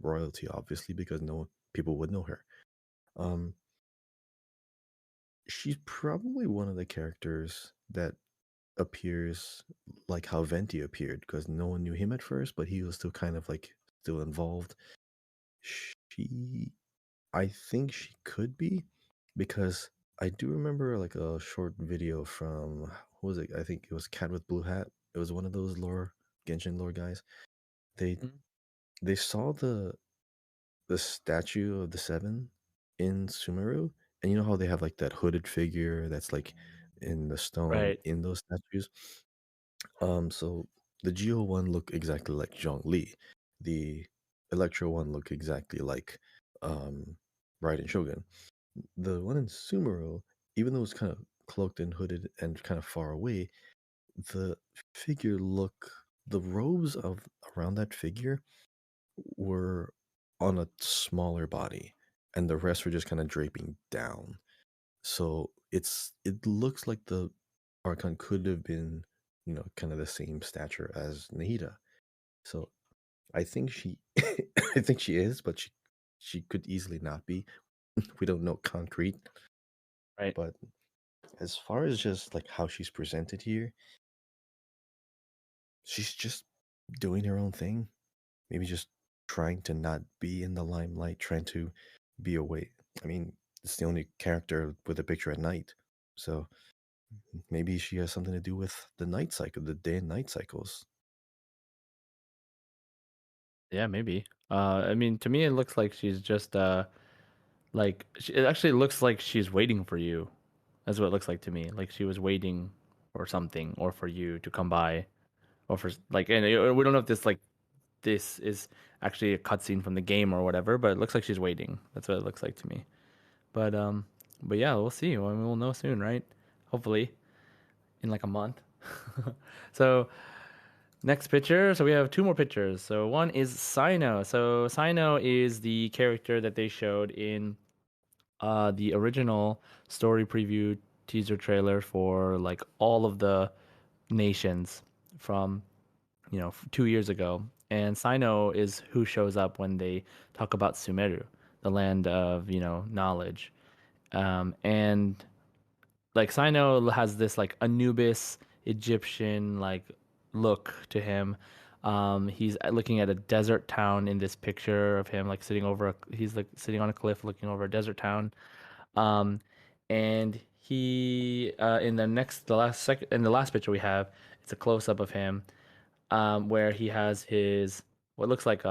royalty, obviously, because no people would know her. Um, she's probably one of the characters that appears like how Venti appeared because no one knew him at first, but he was still kind of like still involved. She, I think she could be because I do remember like a short video from who was it? I think it was Cat with Blue Hat. It was one of those lore Genshin lore guys. They Mhm. they saw the statue of the seven in Sumeru, and you know how they have like that hooded figure that's like in the stone Right. in those statues. So the Geo one looked exactly like Zhongli. The Electro one looked exactly like Raiden Shogun. The one in Sumeru, even though it's kind of cloaked and hooded and kind of far away, the figure look the robes of around that figure were on a smaller body, and the rest were just kind of draping down. So it looks like the Archon could have been, kind of the same stature as Nahida. So I think she I think she is, but she could easily not be. We don't know concrete. Right. But as far as just like how she's presented here, she's just doing her own thing. Maybe just trying to not be in the limelight, trying to be away. I mean, it's the only character with a picture at night. So maybe she has something to do with the night cycle, the day and night cycles. Yeah, maybe. I mean, to me, it looks like she's just it actually looks like she's waiting for you. That's what it looks like to me. Like she was waiting for something or for you to come by or for like, and we don't know if this like this is actually a cutscene from the game or whatever. But it looks like she's waiting. That's what it looks like to me. But um, but yeah, we'll see. Well, we'll know soon, right? Hopefully in like a month. So next picture. So we have two more pictures. So one is Sino. So Sino is the character that they showed in the original story preview teaser trailer for like all of the nations from 2 years ago. And Sino is who shows up when they talk about Sumeru, the land of knowledge. And like Sino has this like Anubis Egyptian like look to him. He's looking at a desert town in this picture of him like he's like sitting on a cliff looking over a desert town. Um, and he in the last picture we have, it's a close up of him where he has his what looks like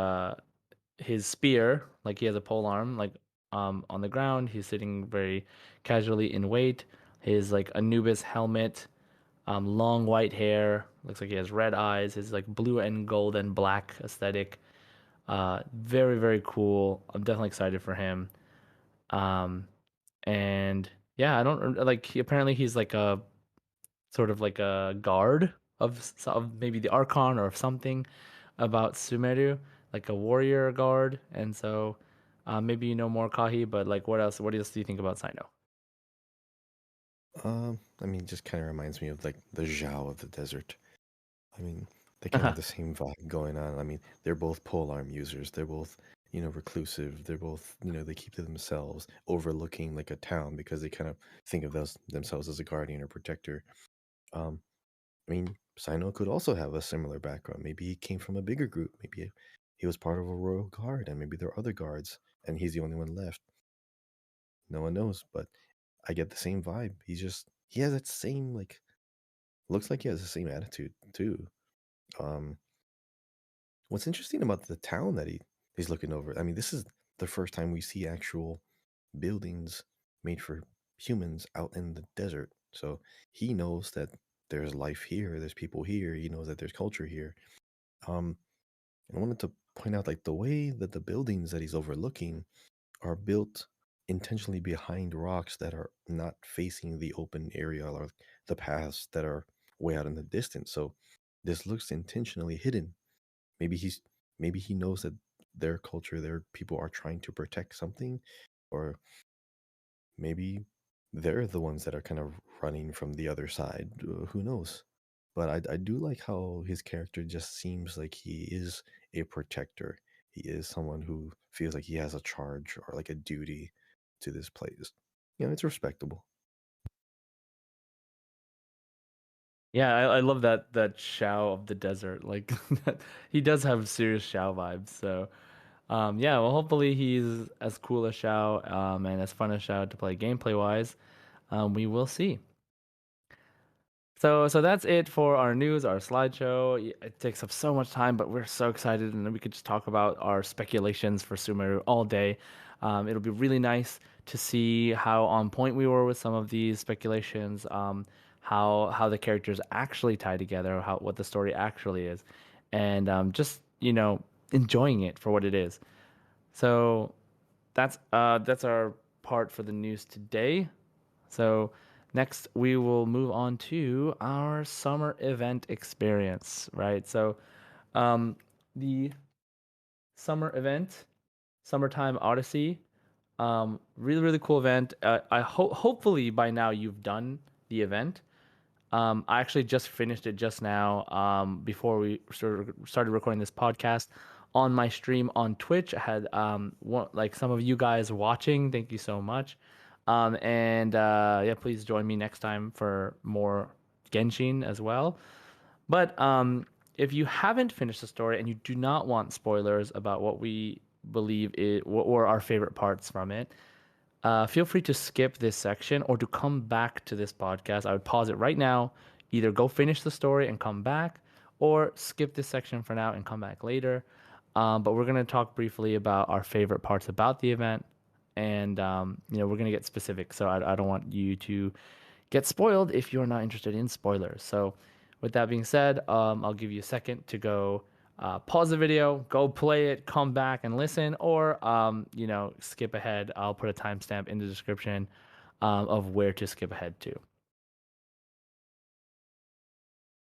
his spear, like he has a pole arm, like on the ground. He's sitting very casually in wait. His like Anubis helmet, long white hair, looks like he has red eyes. His like blue and gold and black aesthetic. Very very cool. I'm definitely excited for him. Um, and yeah, I don't like. Apparently, he's like a sort of like a guard of maybe the Archon or of something about Sumeru, like a warrior guard. And so maybe you know more Kahi, but like what else? What else do you think about Sino? I mean, just kind of reminds me of like the Zhao of the desert. I mean, they kind of have the same vibe going on. I mean, they're both polearm users. They're both, reclusive. They're both, they keep to themselves, overlooking like a town because they kind of think of themselves as a guardian or protector. Um, I mean, Sino could also have a similar background. Maybe he came from a bigger group. Maybe he was part of a royal guard, and maybe there are other guards, and he's the only one left. No one knows, but I get the same vibe. He has that same like looks like he has the same attitude too. Um, what's interesting about the town that he's looking over? I mean, this is the first time we see actual buildings made for humans out in the desert. So he knows that there's life here, there's people here. He knows that there's culture here. Um, and I wanted to point out like the way that the buildings that he's overlooking are built intentionally behind rocks that are not facing the open area or the paths that are way out in the distance. So this looks intentionally hidden. Maybe he's maybe he knows that their culture, their people are trying to protect something, or maybe they're the ones that are kind of running from the other side. Who knows? But I do like how his character just seems like he is a protector. He is someone who feels like he has a charge or like a duty to this place. It's respectable. Yeah, I love that Shao of the desert. Like he does have serious Shao vibes. So yeah, well hopefully he's as cool as Shao and as fun as Shao to play gameplay wise. We will see. So that's it for our news, our slideshow. It takes up so much time, but we're so excited, and we could just talk about our speculations for Sumeru all day. It'll be really nice to see how on point we were with some of these speculations, how the characters actually tie together, how what the story actually is, and just enjoying it for what it is. So that's our part for the news today. So next we will move on to our summer event experience, right? So um, the summer event, Summertime Odyssey, really really cool event. Hopefully by now you've done the event. I actually just finished it just now, before we started recording this podcast. On my stream on Twitch, I had like some of you guys watching. Thank you so much. And yeah, please join me next time for more Genshin as well. But if you haven't finished the story and you do not want spoilers about what we believe it or our favorite parts from it, feel free to skip this section or to come back to this podcast. I would pause it right now. Either go finish the story and come back, or skip this section for now and come back later. But we're going to talk briefly about our favorite parts about the event. And, we're going to get specific. So I don't want you to get spoiled if you're not interested in spoilers. So, with that being said, I'll give you a second to go pause the video, go play it, come back and listen, or skip ahead. I'll put a timestamp in the description of where to skip ahead to.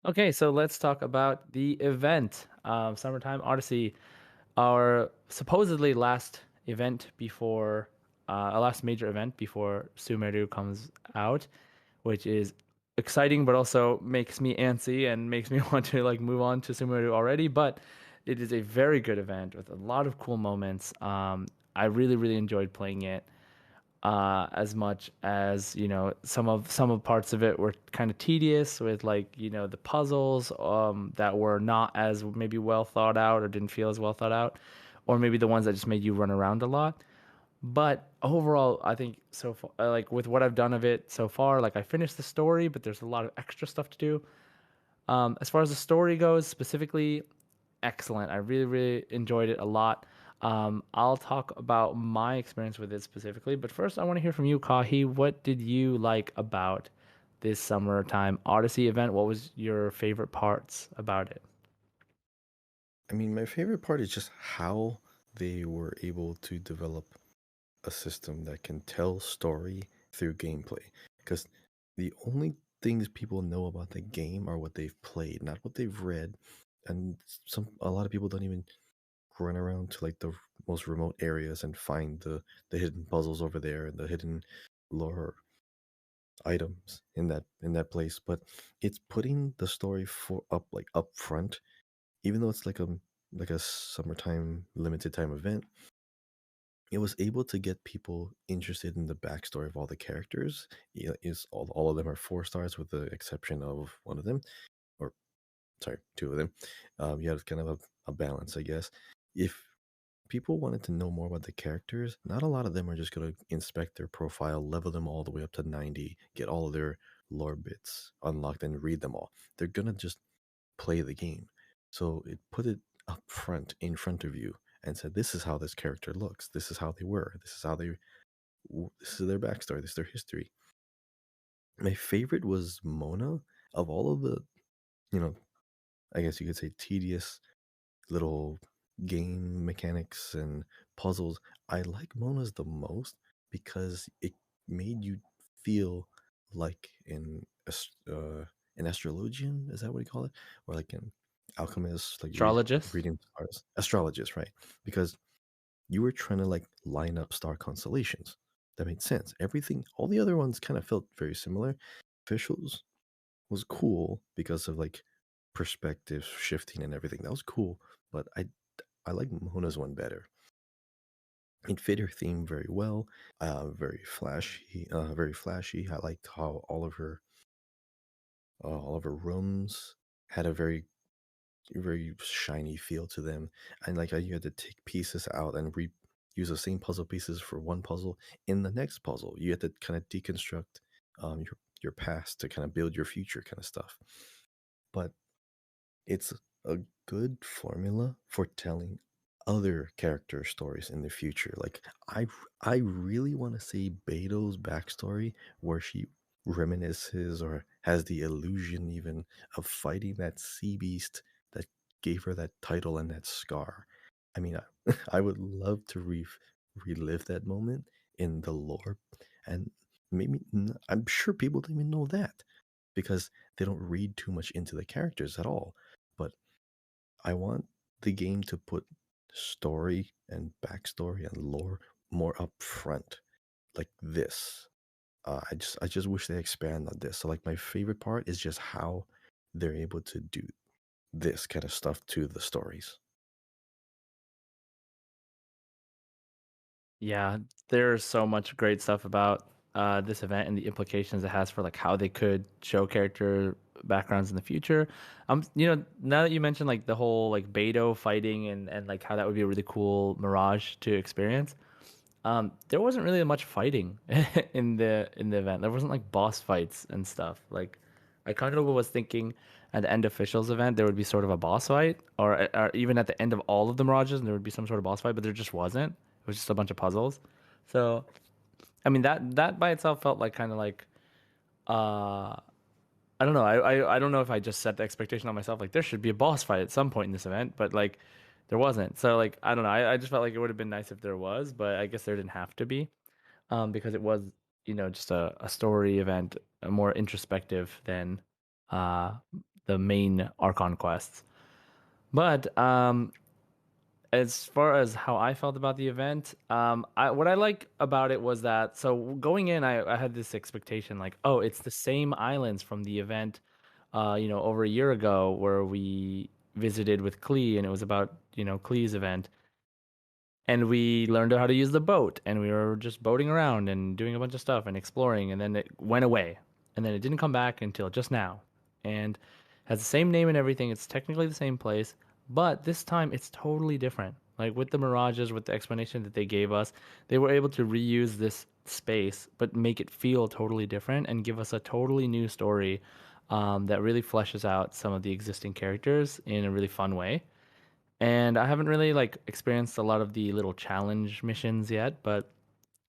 Okay, so let's talk about the event. Summertime Odyssey, our supposedly last event before, our last major event before Sumeru comes out, which is exciting, but also makes me antsy and makes me want to like move on to Sumeru already. But it is a very good event with a lot of cool moments. I really, really enjoyed playing it as much as some of parts of it were kind of tedious with like the puzzles that were not as maybe well thought out or didn't feel as well thought out, or maybe the ones that just made you run around a lot. But overall, I think so far, like with what I've done of it so far, like I finished the story, but there's a lot of extra stuff to do. As far as the story goes, specifically, excellent. I really, really enjoyed it a lot. I'll talk about my experience with it specifically, but first, I want to hear from you, Kahi. What did you like about this summertime Odyssey event? What was your favorite parts about it? I mean, my favorite part is just how they were able to develop a system that can tell story through gameplay. Because the only things people know about the game are what they've played, not what they've read. And a lot of people don't even run around to like the most remote areas and find the hidden puzzles over there and the hidden lore items in that place. But it's putting the story for up like up front, even though it's like a summertime limited time event. It was able to get people interested in the backstory of all the characters. Yeah, is all of them are 4 stars with the exception of one of them, or sorry, two of them. You have kind of a balance, I guess. If people wanted to know more about the characters, not a lot of them are just going to inspect their profile, level them all the way up to 90, get all of their lore bits unlocked, and read them all. They're going to just play the game. So it put it up front in front of you and said, "This is how this character looks. This is how they were. This is how they. This is their backstory. This is their history." My favorite was Mona. Of all of the, you know, I guess you could say tedious little game mechanics and puzzles, I like Mona's the most because it made you feel like an astrologian. Is that what you call it? Or like an alchemist, like Astrologist? reading stars, astrologist, right? Because you were trying to like line up star constellations. That made sense. Everything, all the other ones kind of felt very similar. Officials was cool because of like perspective shifting and everything. That was cool, but I like Mona's one better. It fit her theme very well. Very flashy. Very flashy. I liked how all of her rooms had a very shiny feel to them, and like how you had to take pieces out and use the same puzzle pieces for one puzzle in the next puzzle. You had to kind of deconstruct your past to kind of build your future, kind of stuff. But it's a good formula for telling other character stories in the future. Like I really want to see Beto's backstory where she reminisces or has the illusion even of fighting that sea beast that gave her that title and that scar. I mean, I would love to relive that moment in the lore, and I'm sure people don't even know that because they don't read too much into the characters at all. But I want the game to put story and backstory and lore more up front, like this. I just wish they expand on this. So like my favorite part is just how they're able to do this kind of stuff to the stories. Yeah, there's so much great stuff about this event and the implications it has for like how they could show character backgrounds in the future. Now that you mentioned like the whole like Beto fighting and like how that would be a really cool mirage to experience. There wasn't really much fighting in the event. There wasn't like boss fights and stuff. Like I kind of was thinking at the end officials event there would be sort of a boss fight, or even at the end of all of the mirages there would be some sort of boss fight, but there just wasn't. It was just a bunch of puzzles. So I mean that by itself felt like kind of like I don't know. I don't know if I just set the expectation on myself. Like there should be a boss fight at some point in this event, but like there wasn't. So like I don't know. I just felt like it would have been nice if there was, but I guess there didn't have to be. Because it was, just a story event, more introspective than uh the main Archon quests. But as far as how I felt about the event, what I like about it was that so going in, I had this expectation like, oh, it's the same islands from the event, over a year ago where we visited with Klee, and it was about Klee's event, and we learned how to use the boat, and we were just boating around and doing a bunch of stuff and exploring, and then it went away, and then it didn't come back until just now, and has the same name and everything. It's technically the same place, but this time it's totally different. Like with the mirages, with the explanation that they gave us, they were able to reuse this space but make it feel totally different and give us a totally new story, that really fleshes out some of the existing characters in a really fun way. And I haven't really like experienced a lot of the little challenge missions yet, but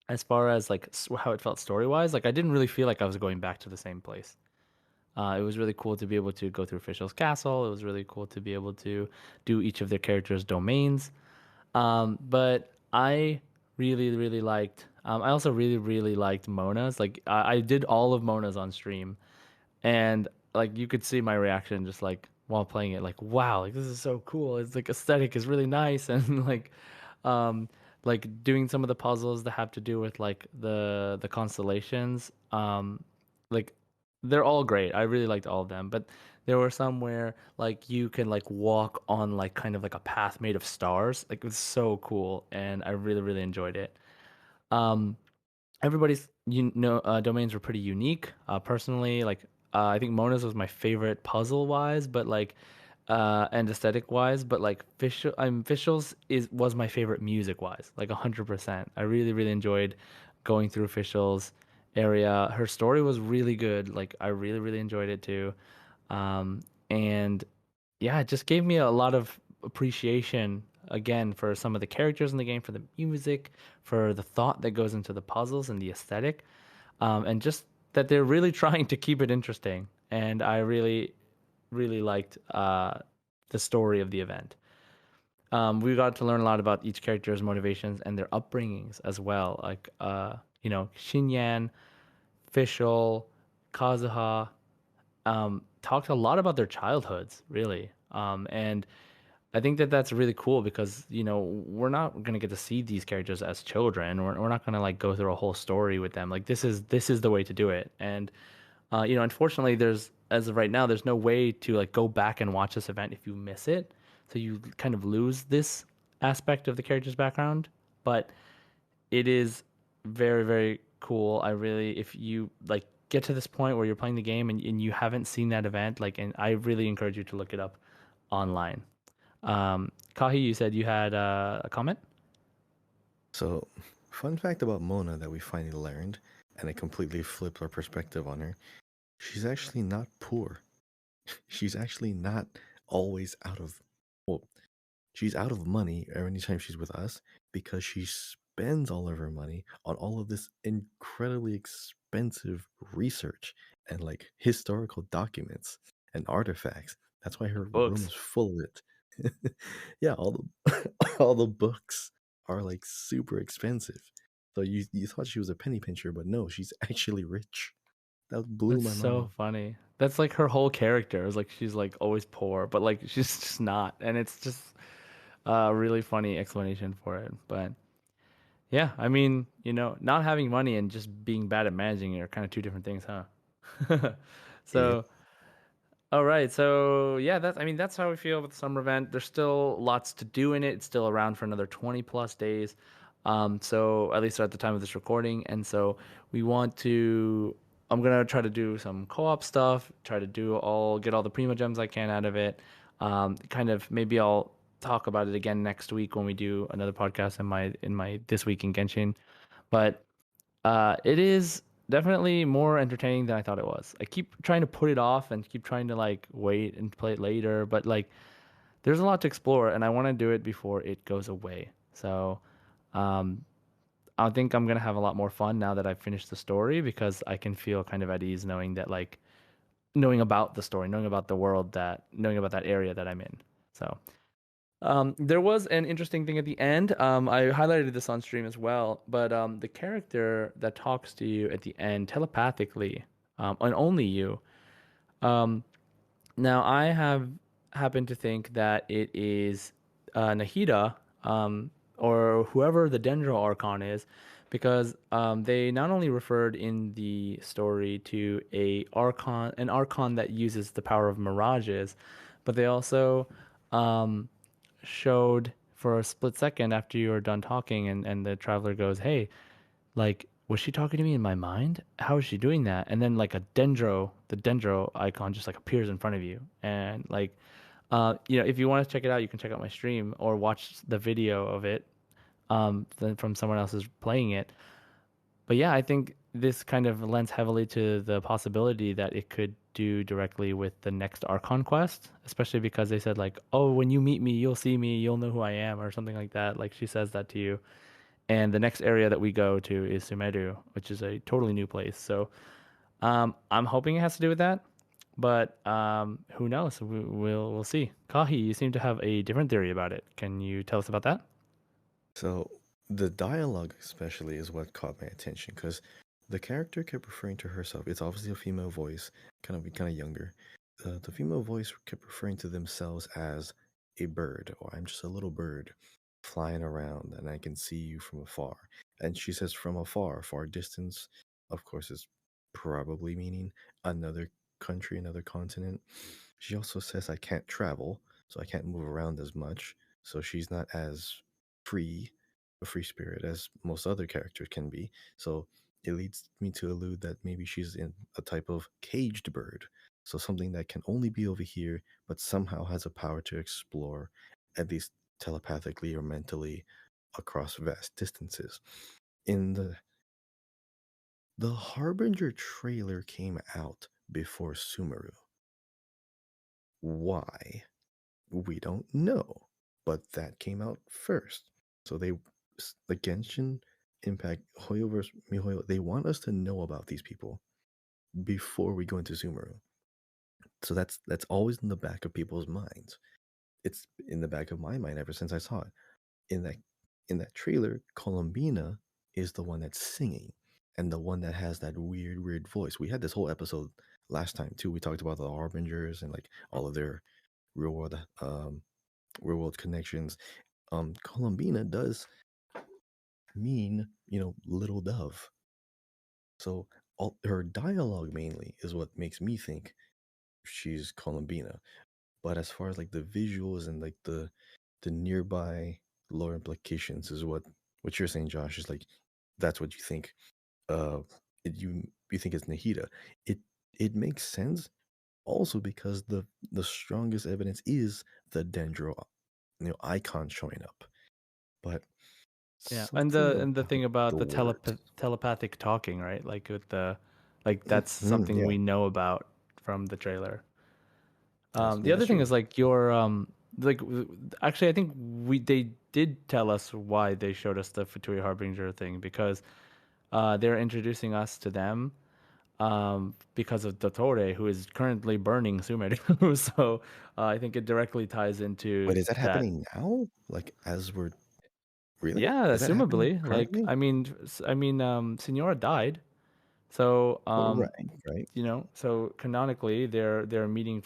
as far as like how it felt story wise, like I didn't really feel like I was going back to the same place. It was really cool to be able to go through Official's Castle. It was really cool to be able to do each of their characters' domains. But I really, really liked. I also really, really liked Mona's. Like I did all of Mona's on stream, and like you could see my reaction just like while playing it, like wow, like this is so cool. It's like aesthetic is really nice, and um like doing some of the puzzles that have to do with like the constellations, like they're all great. I really liked all of them, but there were some where like you can like walk on like kind of like a path made of stars. Like it was so cool, and I really, really enjoyed it. um Everybody's domains were pretty unique. Personally, like I think Mona's was my favorite puzzle wise, but like and aesthetic wise, but like Officials is was my favorite music wise, like 100%. I really, really enjoyed going through Officials area. Her story was really good. Like I really, really enjoyed it too. And yeah, it just gave me a lot of appreciation again for some of the characters in the game, for the music, for the thought that goes into the puzzles and the aesthetic, and just that they're really trying to keep it interesting. And I really, really liked the story of the event. We got to learn a lot about each character's motivations and their upbringings as well. Like, Shinyan, Fischl, Kazuha, talked a lot about their childhoods, really. And I think that that's really cool because, we're not gonna get to see these characters as children. We're not gonna like go through a whole story with them. Like this is the way to do it. And unfortunately, there's as of right now, there's no way to like go back and watch this event if you miss it. So you kind of lose this aspect of the character's background. But it is very, very cool. I really, if you like get to this point where you're playing the game and you haven't seen that event, like, and I really encourage you to look it up online. Kahi, you said you had a comment? So, fun fact about Mona that we finally learned, and it completely flipped our perspective on her. She's actually not poor. She's actually not always out of, well, she's out of money every time she's with us because she spends all of her money on all of this incredibly expensive research and like historical documents and artifacts. That's why her room Books. is full of it. Yeah, all the all the books are like super expensive. So you thought she was a penny pincher, but no, she's actually rich. That blew That's my so mind. funny. That's like her whole character is like she's like always poor, but like she's just not. And it's just a really funny explanation for it. But yeah, I mean, not having money and just being bad at managing it are kind of two different things, huh? Yep. So all right, so yeah, that's I mean that's how we feel about the summer event. There's still lots to do in it. It's still around for another 20 plus days. So at least at the time of this recording, and so we want to. I'm gonna try to do some co-op stuff. Try to get all the primo gems I can out of it. Kind of maybe I'll talk about it again next week when we do another podcast in my this week in Genshin. But it is definitely more entertaining than I thought it was. I keep trying to put it off and keep trying to like wait and play it later, but like there's a lot to explore and I want to do it before it goes away. So, um, I think I'm gonna have a lot more fun now that I've finished the story because I can feel kind of at ease knowing that like knowing about the story, knowing about the world that knowing about that area that I'm in. So there was an interesting thing at the end. I highlighted this on stream as well, but the character that talks to you at the end telepathically, and only you. Um, Now I have happened to think that it is Nahida, or whoever the Dendro Archon is, because they not only referred in the story to an Archon that uses the power of mirages, but they also um, showed for a split second after you were done talking, and the traveler goes, "Hey, like, was she talking to me in my mind? How is she doing that?" And then like the dendro icon just like appears in front of you. And like, if you want to check it out, you can check out my stream or watch the video of it, from someone else's playing it. But yeah, I think this kind of lends heavily to the possibility that it could do directly with the next Archon quest, especially because they said like, "Oh, when you meet me, you'll see me, you'll know who I am," or something like that. Like she says that to you. And the next area that we go to is Sumeru, which is a totally new place. So I'm hoping it has to do with that, but who knows? We'll see. Kahi, you seem to have a different theory about it. Can you tell us about that? So the dialogue especially is what caught my attention because the character kept referring to herself. It's obviously a female voice, kind of younger. The female voice kept referring to themselves as a bird, or I'm just a little bird flying around, and I can see you from afar. And she says from afar, far distance, of course, is probably meaning another country, another continent. She also says I can't travel, so I can't move around as much. So she's not as free, a free spirit as most other characters can be. So it leads me to allude that maybe she's in a type of caged bird. So something that can only be over here, but somehow has a power to explore, at least telepathically or mentally, across vast distances. In the Harbinger trailer came out before Sumeru. Why? We don't know, but that came out first. So the Genshin Impact Hoyo versus Mihoyo, they want us to know about these people before we go into Sumeru. So that's always in the back of people's minds. It's in the back of my mind ever since I saw it. In that in that trailer, Columbina is the one that's singing and the one that has that weird voice. We had this whole episode last time too. We talked about the Harbingers and like all of their real world real world connections. Columbina does mean, little dove. So her dialogue mainly is what makes me think she's Columbina. But as far as like the visuals and like the nearby lore implications is what you're saying, Josh, is like that's what you think. Uh, you think it's Nahida. It it makes sense also because the strongest evidence is the dendro, icon showing up. But Yeah, and something the about thing about the the words. telepathic talking, right? Like with the that's something Yeah, we know about from the trailer. The that's other thing true. is like your actually I think they did tell us why they showed us the Fatui Harbinger thing because they're introducing us to them because of Dottore, who is currently burning Sumeru. So I think it directly ties into Wait, is that that. happening now? Like as we're really? Yeah, Is that happening assumably. Like, currently? Signora died, so Oh, right. so canonically, they're meeting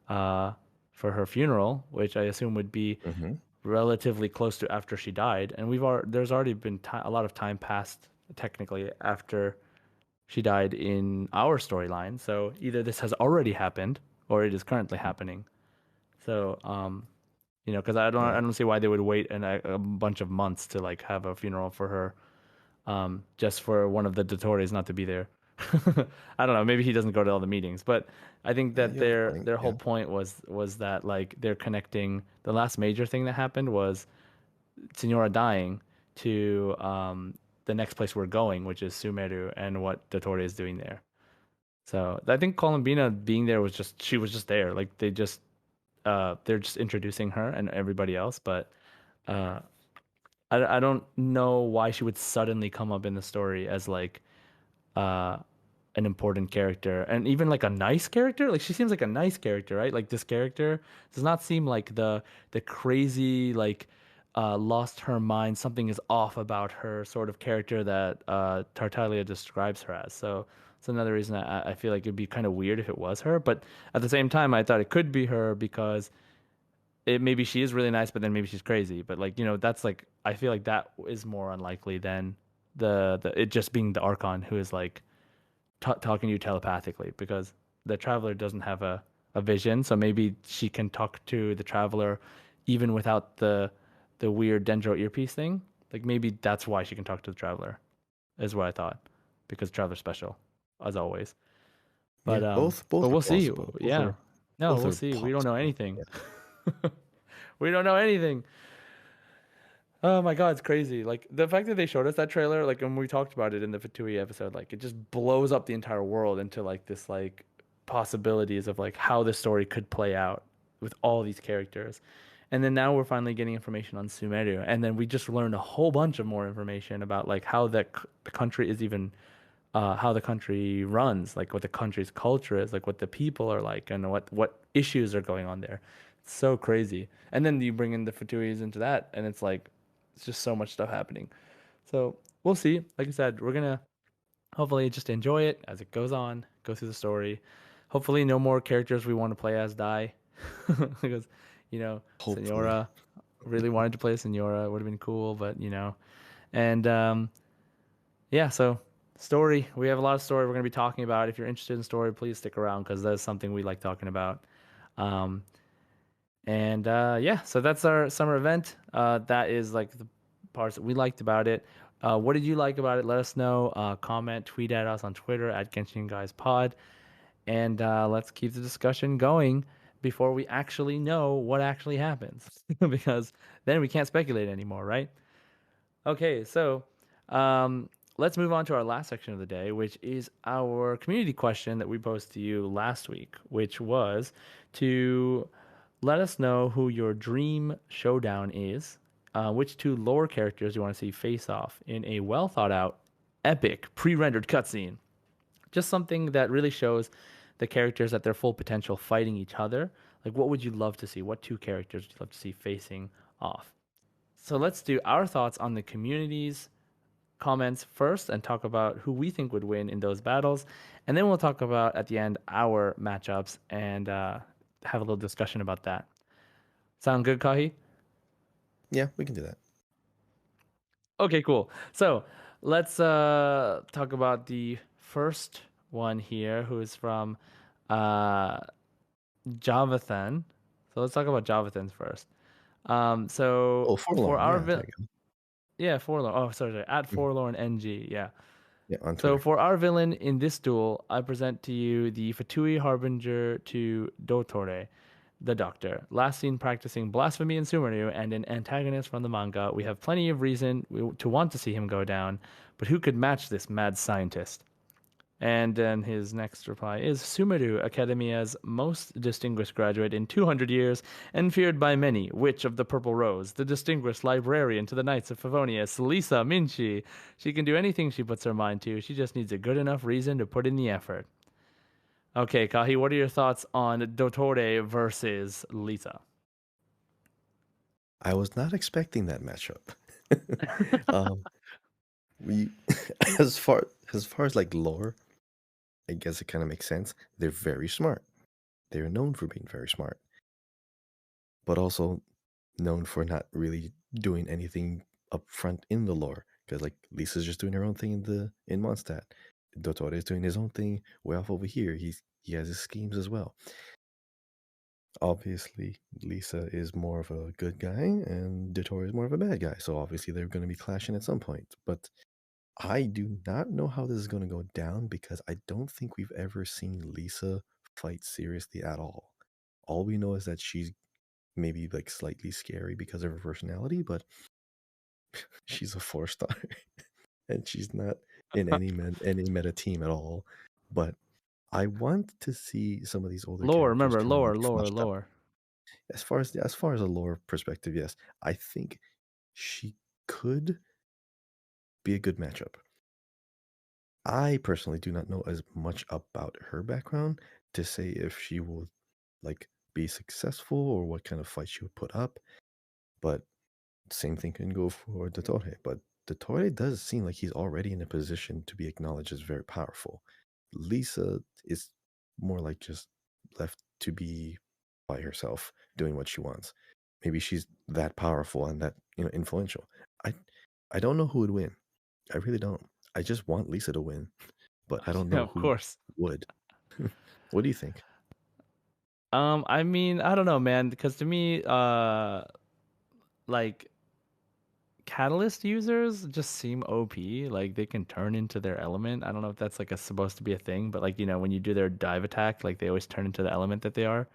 uh, for her funeral, which I assume would be Mm-hmm. relatively close to after she died, and there's already been a lot of time passed technically after she died in our storyline. So either this has already happened or it is currently happening. So because I Yeah. don't see why they would wait a bunch of months to like have a funeral for her, just for one of the Dottores not to be there. I don't know. Maybe he doesn't go to all the meetings, but I think that You have a point. their whole Yeah. point was that like they're connecting. The last major thing that happened was Senora dying to the next place we're going, which is Sumeru, and what Dottore is doing there. So I think Columbina being there was just she was just there. Like they're just introducing her and everybody else, but uh, I don't know why she would suddenly come up in the story as like an important character and even like a nice character. Like she seems like a nice character, right? Like this character does not seem like the crazy like lost her mind, something is off about her sort of character that Tartaglia describes her as. So it's another reason I feel like it'd be kind of weird if it was her, but at the same time I thought it could be her because it maybe she is really nice, but then maybe she's crazy. But like, that's like I feel like that is more unlikely than the it just being the Archon who is like talking to you telepathically because the traveler doesn't have a vision, so maybe she can talk to the traveler even without the weird dendro earpiece thing. Like maybe that's why she can talk to the traveler, is what I thought, because traveler's special, as always. Yeah, But both are we'll see. plausible. Yeah, no, Both we'll are see. We don't know plausible. anything. Yeah, We don't know anything. Oh my God, it's crazy. Like the fact that they showed us that trailer, like when we talked about it in the Fatui episode, like it just blows up the entire world into like this like possibilities of like how the story could play out with all these characters. And then now we're finally getting information on Sumeru. And then we just learned a whole bunch of more information about like how the country is even how the country runs, like what the country's culture is, like what the people are like, and what issues are going on there. It's so crazy. And then you bring in the Fatuis into that, and it's just so much stuff happening. So we'll see. Like I said, we're gonna hopefully just enjoy it as it goes on, go through the story. Hopefully, no more characters we want to play as die, because hopefully. Senora really wanted to play Senora. It would have been cool, but and yeah, so story. We have a lot of story we're going to be talking about. If you're interested in story, please stick around because that's something we like talking about. Um, and yeah, so that's our summer event. That is like the parts that we liked about it. What did you like about it? Let us know. Comment, tweet at us on Twitter at Genshin Guys Pod, and let's keep the discussion going before we actually know what actually happens, because then we can't speculate anymore, right? Okay, so um, let's move on to our last section of the day, which is our community question that we posed to you last week, which was to let us know who your dream showdown is, which two lore characters you want to see face off in a well thought out, epic pre rendered cutscene. Just something that really shows the characters at their full potential fighting each other. Like, what would you love to see? What two characters would you love to see facing off? So let's do our thoughts on the community's comments first and talk about who we think would win in those battles. And then we'll talk about at the end our matchups and have a little discussion about that. Sound good, Kahi? Yeah, we can do that. Okay, cool. So let's talk about the first one here, who is from uh, Javathan. So let's talk about Javathans first. So Oh, for Forlorn. our Yeah, there you go. yeah, Forlorn. Oh, sorry, at Mhm. Forlorn NG. Yeah. Yeah, on So Twitter. for our villain in this duel, I present to you the Fatui Harbinger to Dotore, the Doctor. Last seen practicing blasphemy in Sumeru and an antagonist from the manga. We have plenty of reason to want to see him go down, but who could match this mad scientist? And then his next reply is Sumeru, Academia's most distinguished graduate in 200 years and feared by many, Witch of the Purple Rose, the distinguished librarian to the Knights of Favonius, Lisa Minchi. She can do anything she puts her mind to. She just needs a good enough reason to put in the effort. Okay, Kahi, what are your thoughts on Dottore versus Lisa? I was not expecting that matchup. um, we as far as like lore, I guess it kind of makes sense. They're very smart. They're known for being very smart, but also known for not really doing anything up front in the lore. Because like Lisa's just doing her own thing in Mondstadt. Dottore is doing his own thing way off over here. He has his schemes as well. Obviously, Lisa is more of a good guy, and Dottore is more of a bad guy. So obviously they're going to be clashing at some point. But I do not know how this is going to go down because I don't think we've ever seen Lisa fight seriously at all. All we know is that she's maybe like slightly scary because of her personality, but she's a 4 star and she's not in any meta team at all. But I want to see some of these older Lore, characters remember, kind of lore, like lore, fleshed out. lore. As far as a lore perspective, yes, I think she could be a good matchup. I personally do not know as much about her background to say if she will like be successful or what kind of fight she would put up. But same thing can go for Dottore. But Dottore does seem like he's already in a position to be acknowledged as very powerful. Lisa is more like just left to be by herself doing what she wants. Maybe she's that powerful and that influential. I I don't know who would win. I really don't. I just want Lisa to win, but I don't Yeah, know of who course. would. What do you think? I mean, I don't know, man, because to me, like catalyst users just seem OP. Like they can turn into their element. I don't know if that's like supposed to be a thing, but like, when you do their dive attack, like they always turn into the element that they are.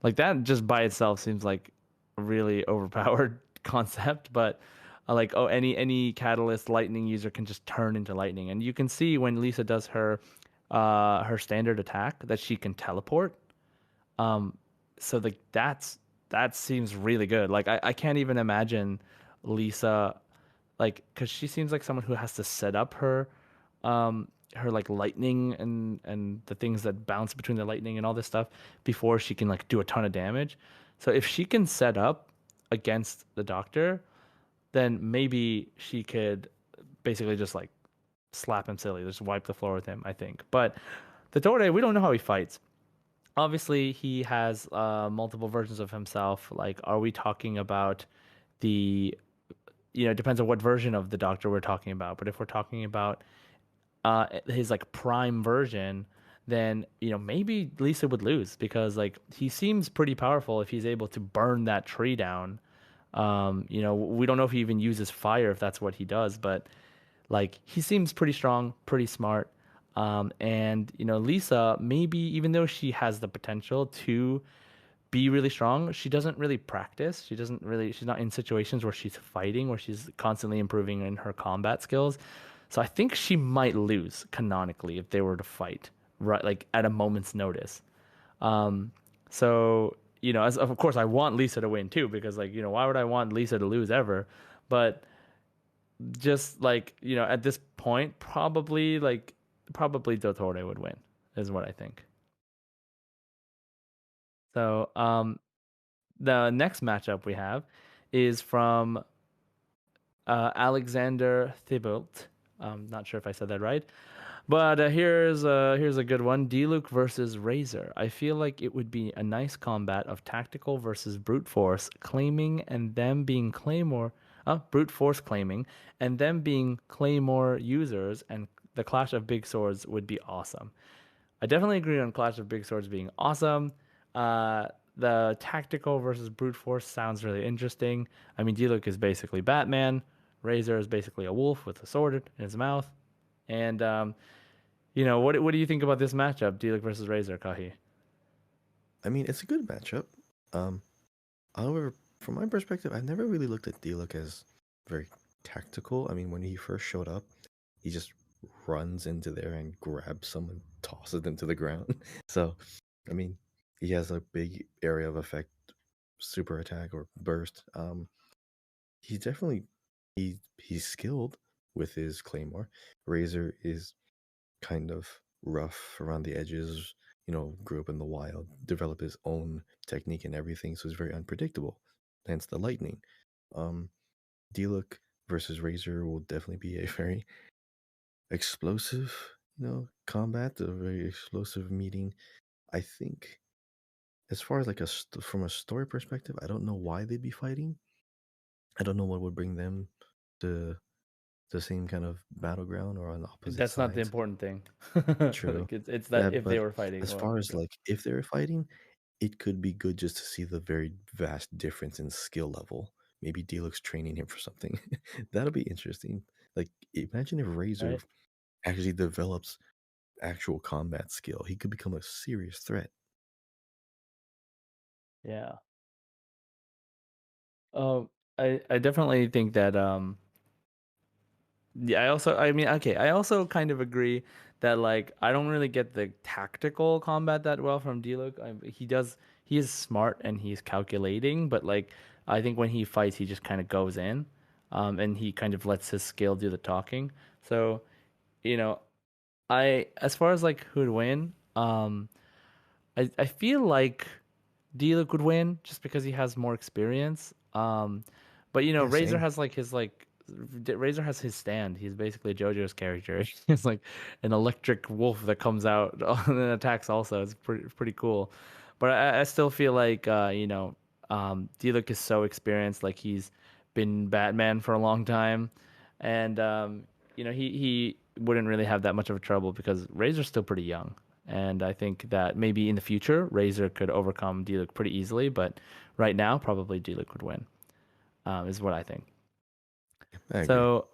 Like that just by itself seems like a really overpowered concept, but like any catalyst lightning user can just turn into lightning. And you can see when Lisa does her standard attack that she can teleport. So like that seems really good. Like I can't even imagine Lisa like because she seems like someone who has to set up her like lightning and the things that bounce between the lightning and all this stuff before she can like do a ton of damage. So if she can set up against the doctor, then maybe she could basically just like slap him silly, just wipe the floor with him, I think. But the Torde, we don't know how he fights. Obviously, he has multiple versions of himself. Like, are we talking about the it depends on what version of the Doctor we're talking about. But if we're talking about his like prime version, then maybe Lisa would lose because like he seems pretty powerful if he's able to burn that tree down. We don't know if he even uses fire if that's what he does, but like he seems pretty strong, pretty smart. And Lisa, maybe even though she has the potential to be really strong, she doesn't really practice. She's not in situations where she's fighting, where she's constantly improving in her combat skills. So I think she might lose canonically if they were to fight, right? Like at a moment's notice. So, as of course I want Lisa to win too, because like, why would I want Lisa to lose ever? But just like, at this point, probably Dottore would win, is what I think. So, the next matchup we have is from Alexander Thibault. Not sure if I said that right, but here's a good one. Diluc versus Razor. I feel like it would be a nice combat of tactical versus brute force, claiming and them being claymore, brute force claiming and them being claymore users, and the clash of big swords would be awesome. I definitely agree on Clash of Big Swords being awesome. The tactical versus brute force sounds really interesting. I mean, Diluc is basically Batman. Razor is basically a wolf with a sword in his mouth. And what do you think about this matchup, Diluc versus Razor, Kahi? I mean, it's a good matchup. Um, However, from my perspective, I've never really looked at Diluc as very tactical. I mean, when he first showed up, he just runs into there and grabs someone, tosses them to the ground. So, I mean, he has a big area of effect, super attack or burst. He's definitely he's skilled with his claymore. Razor is kind of rough around the edges, grew up in the wild, developed his own technique and everything, so it's very unpredictable. Hence the lightning. Um, Diluc versus Razor will definitely be a very explosive, combat, a very explosive meeting. I think as far as like from a story perspective, I don't know why they'd be fighting. I don't know what would bring them to the same kind of battleground or on opposite That's not the sides. important thing. True. Like it's that Yeah, if they but were fighting, as well, far as like if they're fighting, it could be good just to see the very vast difference in skill level. Maybe Deluxe training him for something. That'll be interesting. Like imagine if Razor right? actually develops actual combat skill. He could become a serious threat. Yeah. Um, I definitely think that yeah, I mean, okay, I also kind of agree that like I don't really get the tactical combat that well from D-Look. He is smart and he's calculating, but like I think when he fights, he just kind of goes in, and he kind of lets his skill do the talking. So you know, I as far as like who'd win, I feel like D-Luke would win just because he has more experience. But Yeah, Razor same. has Razor has his stand. He's basically JoJo's character. He's like an electric wolf that comes out and attacks also. It's pretty cool. But I still feel like D-Luke is so experienced, like he's been Batman for a long time. And he wouldn't really have that much of a trouble because Razor's still pretty young. And I think that maybe in the future, Razor could overcome D-Luke pretty easily, but right now, probably D-Luke would win, is what I think. I agree. So,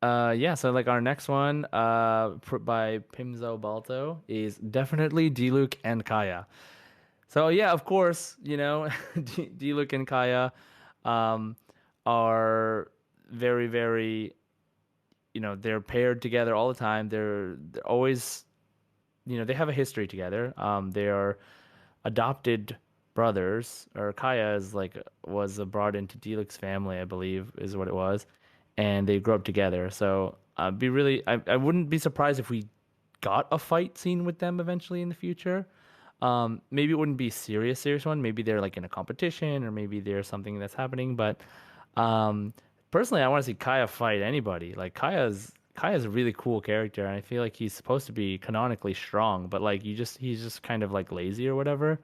yeah, so like our next one, by Pimzo Balto is definitely D-Luke and Kaya. So yeah, of course, D-Luke and Kaya, um, are very, very, they're paired together all the time. They're always, they have a history together. They are adopted brothers, or Kaya is like was brought into Delux's family, I believe, is what it was, and they grew up together. So I wouldn't be surprised if we got a fight scene with them eventually in the future. Maybe it wouldn't be a serious one. Maybe they're like in a competition, or maybe there's something that's happening. But um, personally, I want to see Kaya fight anybody. Like Kaya's a really cool character, and I feel like he's supposed to be canonically strong, but like he's just kind of like lazy or whatever.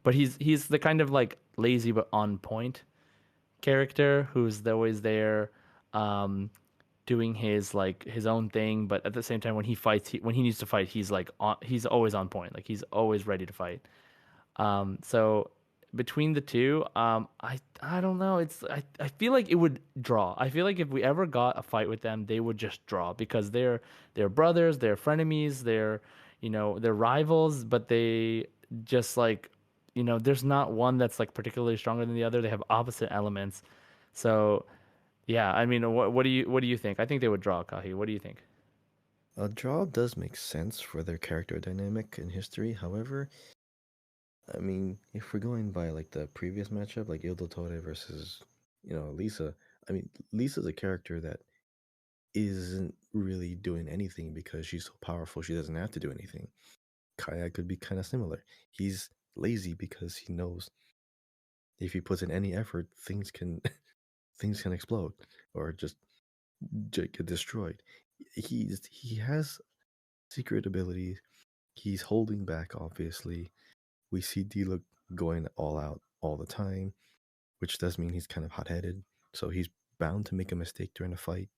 But he's the kind of like lazy but on point character who's always there, um, doing his own thing. But at the same time, when he fights, when he needs to fight, he's always on point. Like he's always ready to fight. So between the two, I don't know. I feel like it would draw. I feel like if we ever got a fight with them, they would just draw because they're brothers, they're frenemies, they're rivals, but they just like there's not one that's like particularly stronger than the other. They have opposite elements. So yeah, I mean, what do you think? I think they would draw, Kahi. What do you think? A draw does make sense for their character dynamic in history. However, I mean, if we're going by like the previous matchup, like Ildo Tore versus, Lisa, I mean, Lisa's a character that isn't really doing anything because she's so powerful she doesn't have to do anything. Kaya could be kind of similar. He's lazy because he knows if he puts in any effort, things can things can explode or just get destroyed. He has secret abilities. He's holding back, obviously. We see D-Look going all out all the time, which does mean he's kind of hot headed. So he's bound to make a mistake during a fight,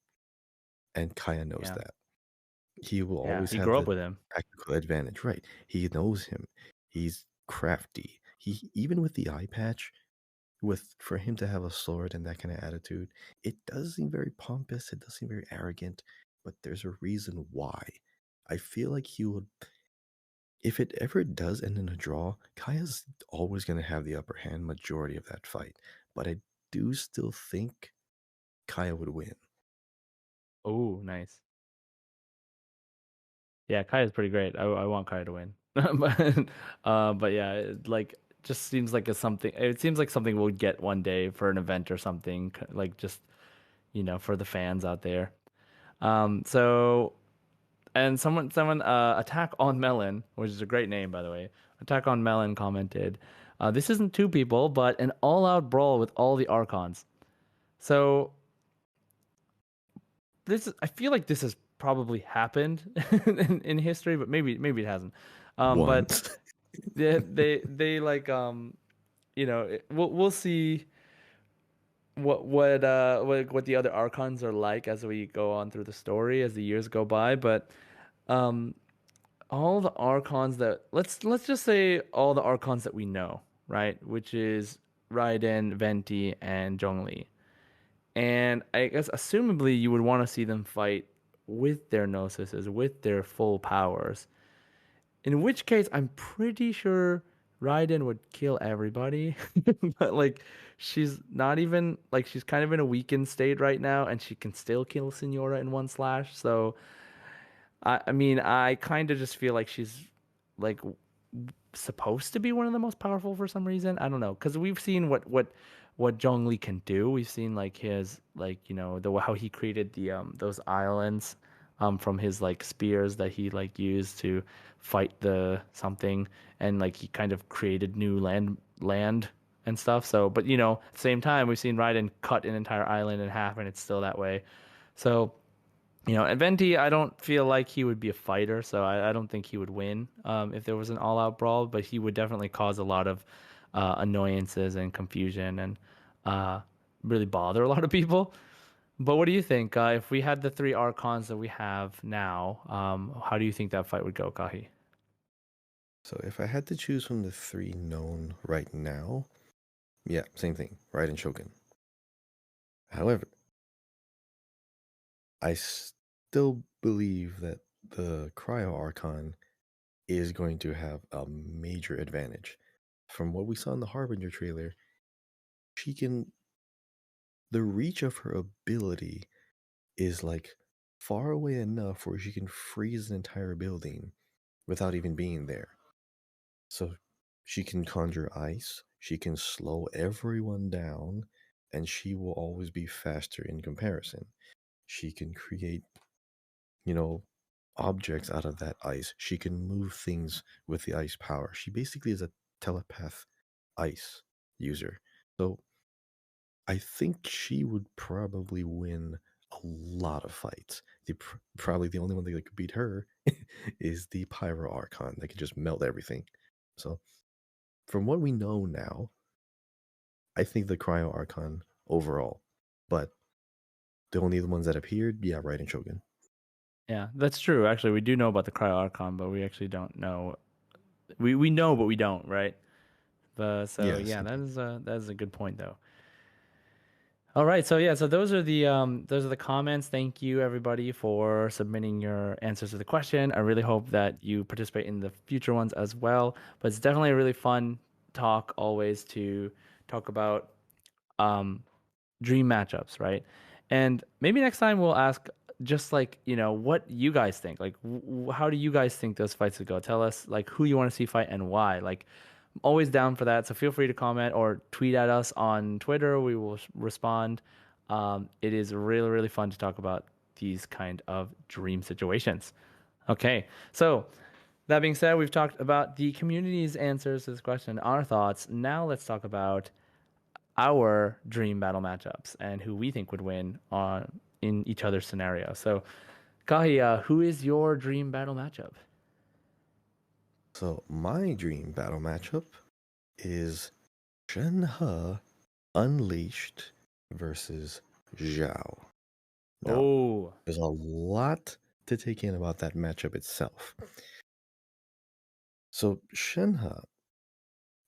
and Kaya knows Yeah, that. He will yeah, always he have grew up the with him. tactical advantage, right? He knows him. He's crafty. He even with the eye patch, with for him to have a sword and that kind of attitude, it does seem very pompous. It does seem very arrogant, but there's a reason why. I feel like he would, if it ever does end in a draw, Kaya's always going to have the upper hand majority of that fight. But I do still think Kaya would win. Oh, nice. Yeah, Kai is pretty great. I want Kai to win. But yeah, like just seems like a something. It seems like something we'll get one day for an event or something, like just for the fans out there. So and someone Attack on Melon, which is a great name by the way. Attack on Melon commented, "This isn't two people, but an all-out brawl with all the Archons." So I feel like this has probably happened in history, but maybe it hasn't. But Once. they like we'll see what the other archons are like as we go on through the story as the years go by. But um, all the archons that let's just say all the archons that we know, right? Which is Raiden, Venti, and Zhongli. And I guess assumably you would want to see them fight with their gnosis, with their full powers. In which case, I'm pretty sure Raiden would kill everybody. But like, she's not even like she's kind of in a weakened state right now, and she can still kill Signora in one slash. So I mean, I kind of just feel like she's like supposed to be one of the most powerful for some reason. I don't know, because we've seen what Zhong Li can do. We've seen like his like the how he created the those islands from his like spears that he like used to fight the something, and like he kind of created new land and stuff. So, but at the same time, we've seen Raiden cut an entire island in half, and it's still that way. So, and Venti, I don't feel like he would be a fighter, so I don't think he would win if there was an all-out brawl, but he would definitely cause a lot of annoyances and confusion and uh, really bother a lot of people. But what do you think? If we had the three Archons that we have now, how do you think that fight would go, Kahi? So if I had to choose from the three known right now, yeah, same thing, Raiden Shogun. However, I still believe that the Cryo Archon is going to have a major advantage. From what we saw in the Harbinger trailer, she can, the reach of her ability is like far away enough where she can freeze an entire building without even being there. So she can conjure ice, she can slow everyone down, and she will always be faster in comparison. She can create, you know, objects out of that ice. She can move things with the ice power. She basically is a telepath ice user. So I think she would probably win a lot of fights. Probably the only one that could beat her is the Pyro Archon that can just melt everything. So from what we know now, I think the Cryo Archon overall. But the only ones that appeared, yeah, Raiden Shogun. Yeah, that's true. Actually, we do know about the Cryo Archon, but we actually don't know. We know, but we don't, right? But so Yeah, yeah, same thing. that is a good point though. All right, so yeah, so those are the comments. Thank you everybody for submitting your answers to the question. I really hope that you participate in the future ones as well. But it's definitely a really fun talk always to talk about um dream matchups, right? And maybe next time we'll ask just like, what you guys think. Like, how do you guys think those fights would go? Tell us like who you want to see fight and why. Like, I'm always down for that. So feel free to comment or tweet at us on Twitter. We will respond. It is really, really fun to talk about these kind of dream situations. Okay, so that being said, we've talked about the community's answers to this question, our thoughts. Now let's talk about our dream battle matchups and who we think would win on in each other's scenario. So, Kahi, who is your dream battle matchup? So my dream battle matchup is Shenhe Unleashed versus Zhao. Now, Oh, there's a lot to take in about that matchup itself. So Shenhe,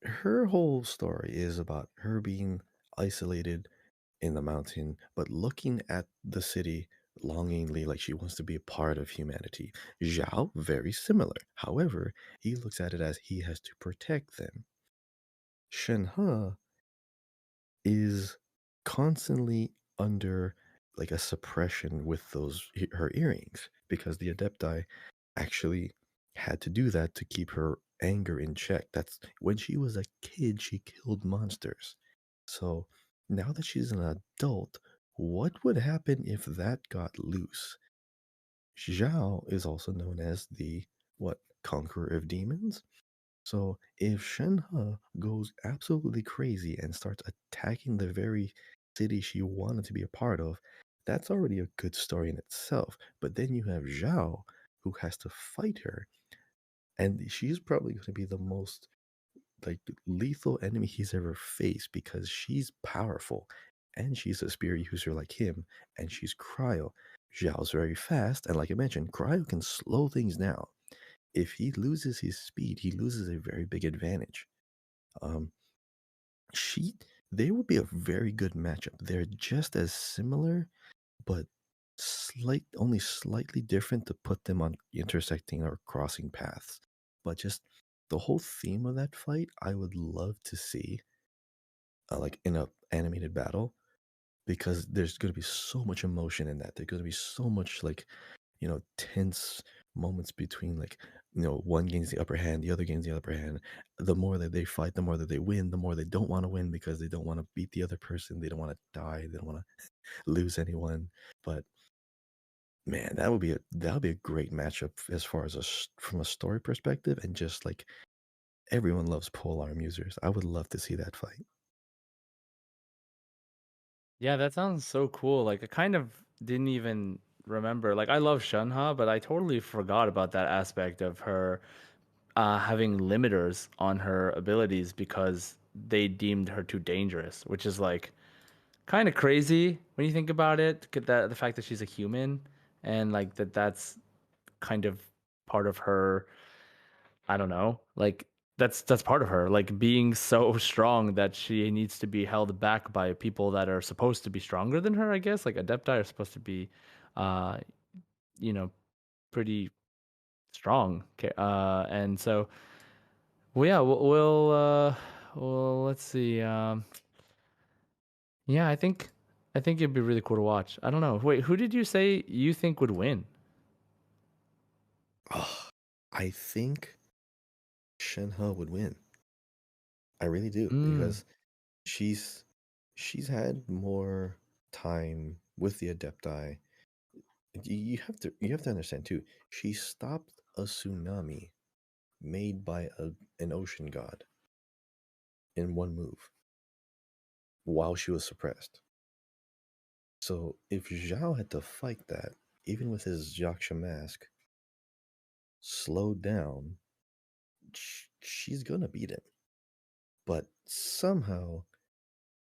her whole story is about her being isolated in the mountain, but looking at the city longingly like she wants to be a part of humanity. Zhao, very similar. However, he looks at it as he has to protect them. Shenhe is constantly under like a suppression with her earrings because the adepti actually had to do that to keep her anger in check. That's when she was a kid, she killed monsters. So now that she's an adult, what would happen if that got loose? Zhao is also known as the what, conqueror of demons. So if Shenhe goes absolutely crazy and starts attacking the very city she wanted to be a part of, that's already a good story in itself. But then you have Zhao who has to fight her, and she's probably going to be the most like lethal enemy he's ever faced because she's powerful and she's a spear user like him, and she's cryo. Zhao's very fast, and like I mentioned, cryo can slow things down. If he loses his speed, he loses a very big advantage. Um, she, they would be a very good matchup. They're just as similar, but only slightly different to put them on intersecting or crossing paths. But just the whole theme of that fight, I would love to see, like in a animated battle, because there's going to be so much emotion in that. There's going to be so much like tense moments between like one gains the upper hand, the other gains the upper hand. The more that they fight, the more that they win, the more they don't want to win because they don't want to beat the other person, they don't want to die, they don't want to lose anyone. But Man, that would be a great matchup as far as from a story perspective, and just like everyone loves polearm users. I would love to see that fight. Yeah, that sounds so cool. Like I kind of didn't even remember. Like I love Shunha, but I totally forgot about that aspect of her having limiters on her abilities because they deemed her too dangerous, which is like kind of crazy when you think about it. That the fact that she's a human and like that's kind of part of her. I don't know, like that's part of her, like being so strong that she needs to be held back by people that are supposed to be stronger than her. I guess like Adepti are supposed to be, uh, you know, pretty strong. And so well, yeah, well, let's see. Yeah, I think it'd be really cool to watch. I don't know. Wait, who did you say you think would win? Oh, I think Shenhe would win. I really do Mm, because she's she's had more time with the Adepti. You have to understand too. She stopped a tsunami made by an ocean god in one move while she was suppressed. So if Zhao had to fight that, even with his Jaksha mask slowed down, she's gonna beat him. But somehow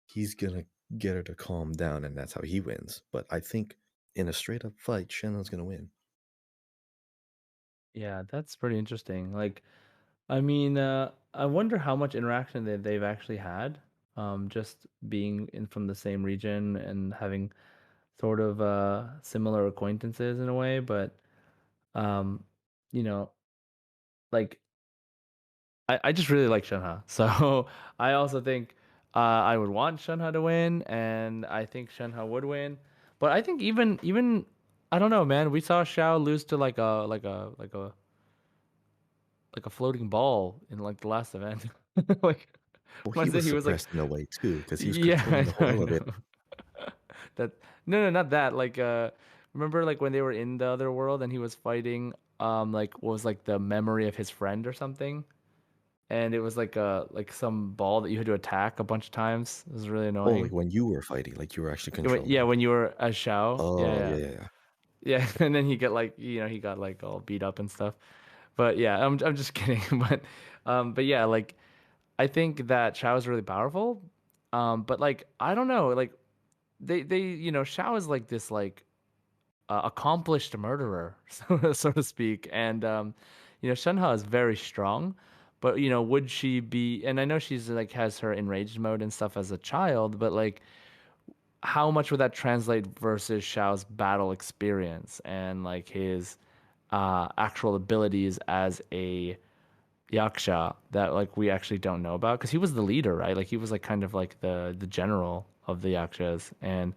he's gonna get her to calm down, and that's how he wins. But I think in a straight up fight, Shannon's gonna win. yeah, that's pretty interesting. Like, I mean, I wonder how much interaction they've actually had, just being in from the same region and having sort of similar acquaintances in a way. But um, you know, like I just really like Shenhe, so I also think I would want Shenhe to win, and I think Shenhe would win. But I think even I don't know, man. We saw Xiao lose to like a floating ball in like the last event. Like Well, he was it? was He was like, suppressed in a way too, because he was yeah, controlling the whole I know. elevator. That no, not that. Like remember like when they were in the other world and he was fighting like what was like the memory of his friend or something, and it was like some ball that you had to attack a bunch of times. It was really Oh, like annoying. when you were fighting, like you were actually Yeah, controlling. when you were a Shao. Yeah, Oh, yeah, yeah. yeah, yeah. Yeah, and then he got like he got like all beat up and stuff. But yeah, I'm just kidding. But yeah, like I think that Shao is really powerful. But like I don't know, like they Shao is like this like accomplished murderer, so to speak, and Shenhe is very strong. But would she be? And I know she's like has her enraged mode and stuff as a child, but like how much would that translate versus Xiao's battle experience and like his actual abilities as a yaksha that like we actually don't know about because he was the leader, right? Like he was like kind of like the general of the yakshas, and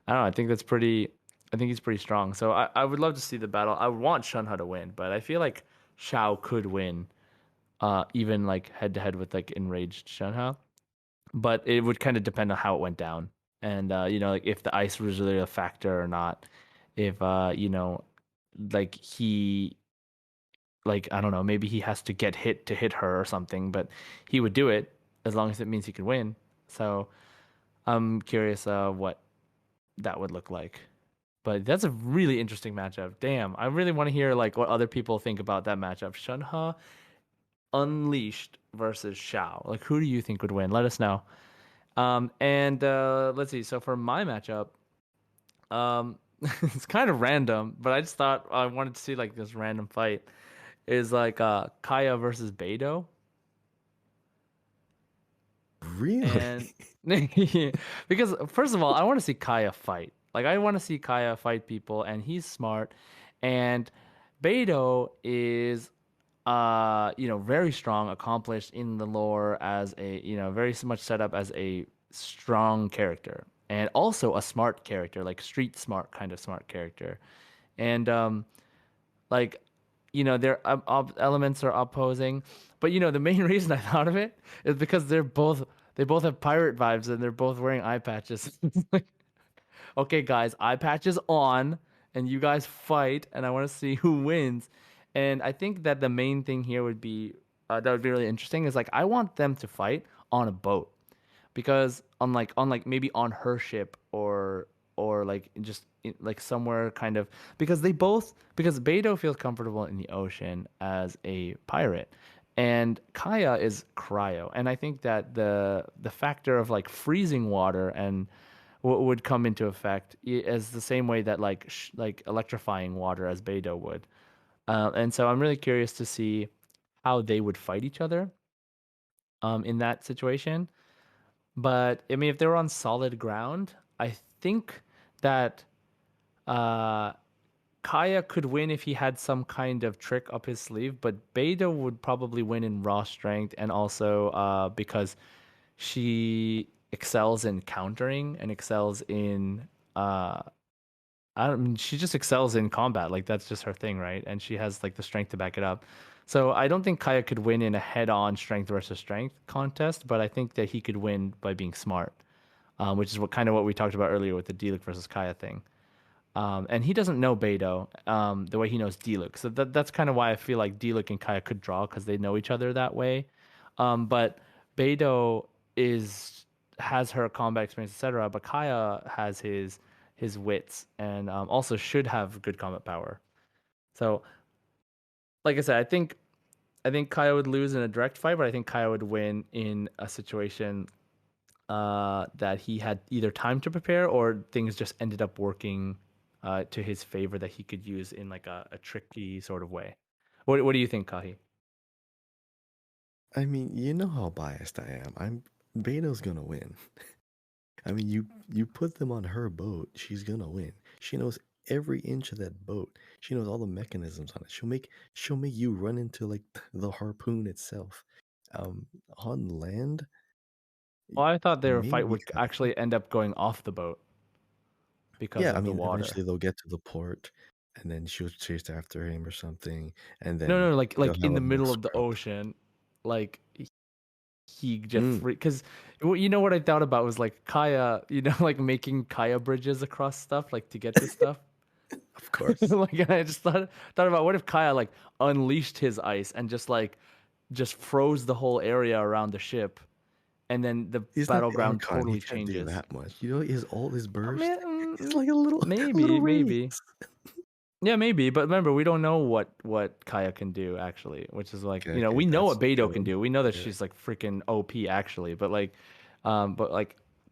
I don't know. I think that's pretty. I think he's pretty strong. So I would love to see the battle. I would want Shunha to win, but I feel like Shao could win, even like head to head with like enraged Shunha. But it would kind of depend on how it went down, and like if the ice was really a factor or not. If like he like I don't know, maybe he has to get hit to hit her or something, but he would do it as long as it means he could win. So I'm curious what that would look like. But that's a really interesting matchup. Damn, I really want to hear like what other people think about that matchup. Shunha Unleashed versus Shao. Like who do you think would win? Let us know. And let's see. So for my matchup, it's kind of random, but I just thought I wanted to see like this random fight is like Kaya versus Beidou. Really? And because first of all, I want to see Kaya fight. Like I want to see Kaya fight people, and he's smart. And Beidou is very strong, accomplished in the lore as a, very much set up as a strong character and also a smart character, like street smart kind of smart character. And like their elements are opposing, but the main reason I thought of it is because they both have pirate vibes and they're both wearing eye patches. It's like, okay, guys, eye patches on. and you guys fight, and I want to see who wins. And I think that the main thing here would be that would be really interesting is like I want them to fight on a boat because on like maybe on her ship or like just like somewhere kind of because they both because Beto feels comfortable in the ocean as a pirate and Kaya is cryo and I think that the factor of like freezing water and what would come into effect as the same way that like electrifying water as Beto would and so I'm really curious to see how they would fight each other in that situation. But I mean, if they were on solid ground, I think that uh, Kaya could win if he had some kind of trick up his sleeve, but Beta would probably win in raw strength and also because she excels in countering and excels in I don't I mean she just excels in combat. Like that's just her thing, right? And she has like the strength to back it up. So I don't think Kaya could win in a head-on strength versus strength contest, but I think that he could win by being smart, which is what kind of what we talked about earlier with the Diluc versus Kaya thing. And he doesn't know Beidou the way he knows Diluc. So that's kind of why I feel like Diluc and Kaya could draw because they know each other that way. But Beidou is has her combat experience, etc. But Kaya has his wits and also should have good combat power. So, like I said, I think Kaya would lose in a direct fight, but I think Kaya would win in a situation that he had either time to prepare or things just ended up working to his favor that he could use in like a tricky sort of way. What do you think, Kahi? I mean, you know how biased I am. I'm Beto's gonna win. I mean, you put them on her boat, she's gonna win. She knows every inch of that boat. She knows all the mechanisms on it. She'll make you run into like the harpoon itself. On land, Well, I thought their fight maybe would actually end up going off the boat because yeah. I of the mean, water. eventually they'll get to the port, and then she'll chase after him or something, and No, then no, like they'll in have the a little middle of the scrap. ocean, like he just Mm, free because you know what I thought about was like Kaya, like making Kaya bridges across stuff, like to get to stuff. of course. Like I just thought about what if Kaya like unleashed his ice and just froze the whole area around the ship, and then the He's not the battleground Archon. He totally can't do changes. that much. You know, his ult, his I burst. mean, It's like a little, a little maybe, radius. maybe. Yeah, maybe, but remember, we don't know what Kaya can do actually, which is like, Okay, okay, we know that's what Beidou can true. do. We know that Yeah, she's like freaking OP actually, but like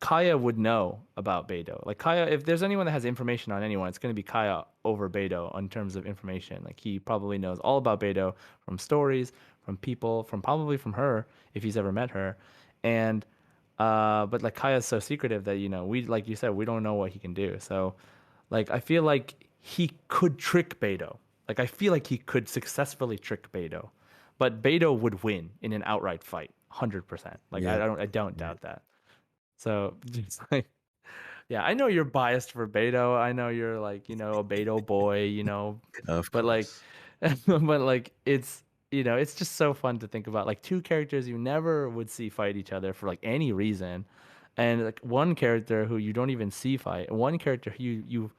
Kaya would know about Beidou. Like Kaya, if there's anyone that has information on anyone, it's going to be Kaya over Beidou in terms of information. Like he probably knows all about Beidou from stories, from people, from probably from her if he's ever met her, and but like Kaya's so secretive that we like you said we don't know what he can do. So like I feel like he could trick Beto. Like I feel like he could successfully trick Beto, but Beto would win in an outright fight, 100%. Like I yeah, don't I don't yeah. doubt that. So just like yeah, I know you're biased for Beto. I know you're like a Beto boy, Of but like course. but like it's just so fun to think about like two characters you never would see fight each other for like any reason and like one character who you don't even see fight one character who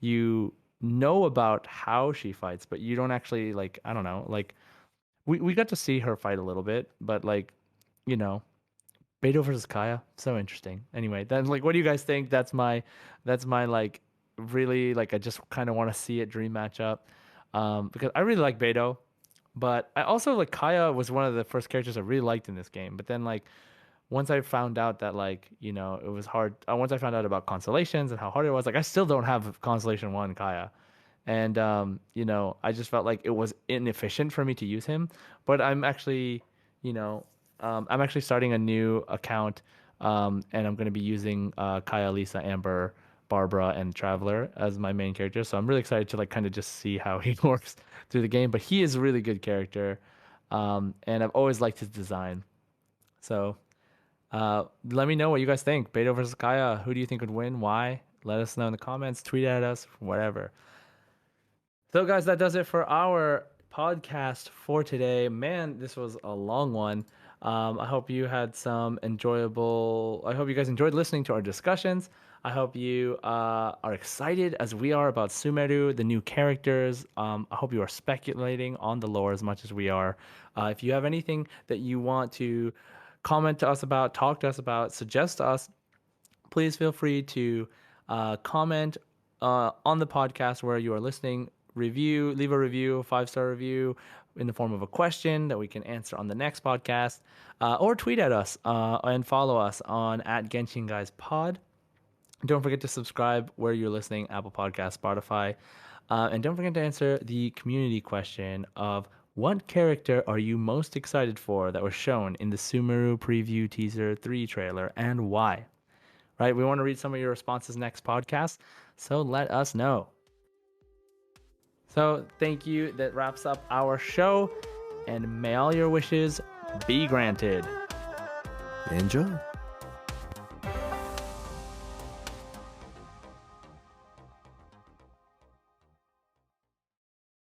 you know about how she fights but you don't actually like I don't know like we got to see her fight a little bit but like you know Beto versus Kaya, so interesting. Anyway, then like, what do you guys think? That's my like really like I just kind of want to see it dream matchup, because I really like Beto, but I also like Kaya was one of the first characters I really liked in this game. But then like once I found out that like it was hard. Once I found out about constellations and how hard it was, like I still don't have Constellation One Kaya. And I just felt like it was inefficient for me to use him. But you know, I'm actually starting a new account, and I'm going to be using Kaya, Lisa, Amber, Barbara, and Traveler as my main character. So I'm really excited to like kind of just see how he works through the game. But he is a really good character, and I've always liked his design. So let me know what you guys think. Beto versus Kaya. Who do you think would win? Why? Let us know in the comments. Tweet at us. Whatever. So, guys, that does it for our podcast for today. Man, this was a long one. I hope you had some enjoyable. I hope you guys enjoyed listening to our discussions. I hope you are excited as we are about Sumeru, the new characters. I hope you are speculating on the lore as much as we are. If you have anything that you want to comment to us about, talk to us about, suggest to us, please feel free to comment on the podcast where you are listening. Leave a review, a 5-star review in the form of a question that we can answer on the next podcast, or tweet at us and follow us on at Genshin Guys Pod. Don't forget to subscribe where you're listening, Apple Podcast, Spotify. And don't forget to answer the community question of what character are you most excited for that was shown in the Sumeru preview teaser 3 trailer and why? Right? We want to read some of your responses next podcast, so let us know. So thank you. That wraps up our show, and may all your wishes be granted. Enjoy.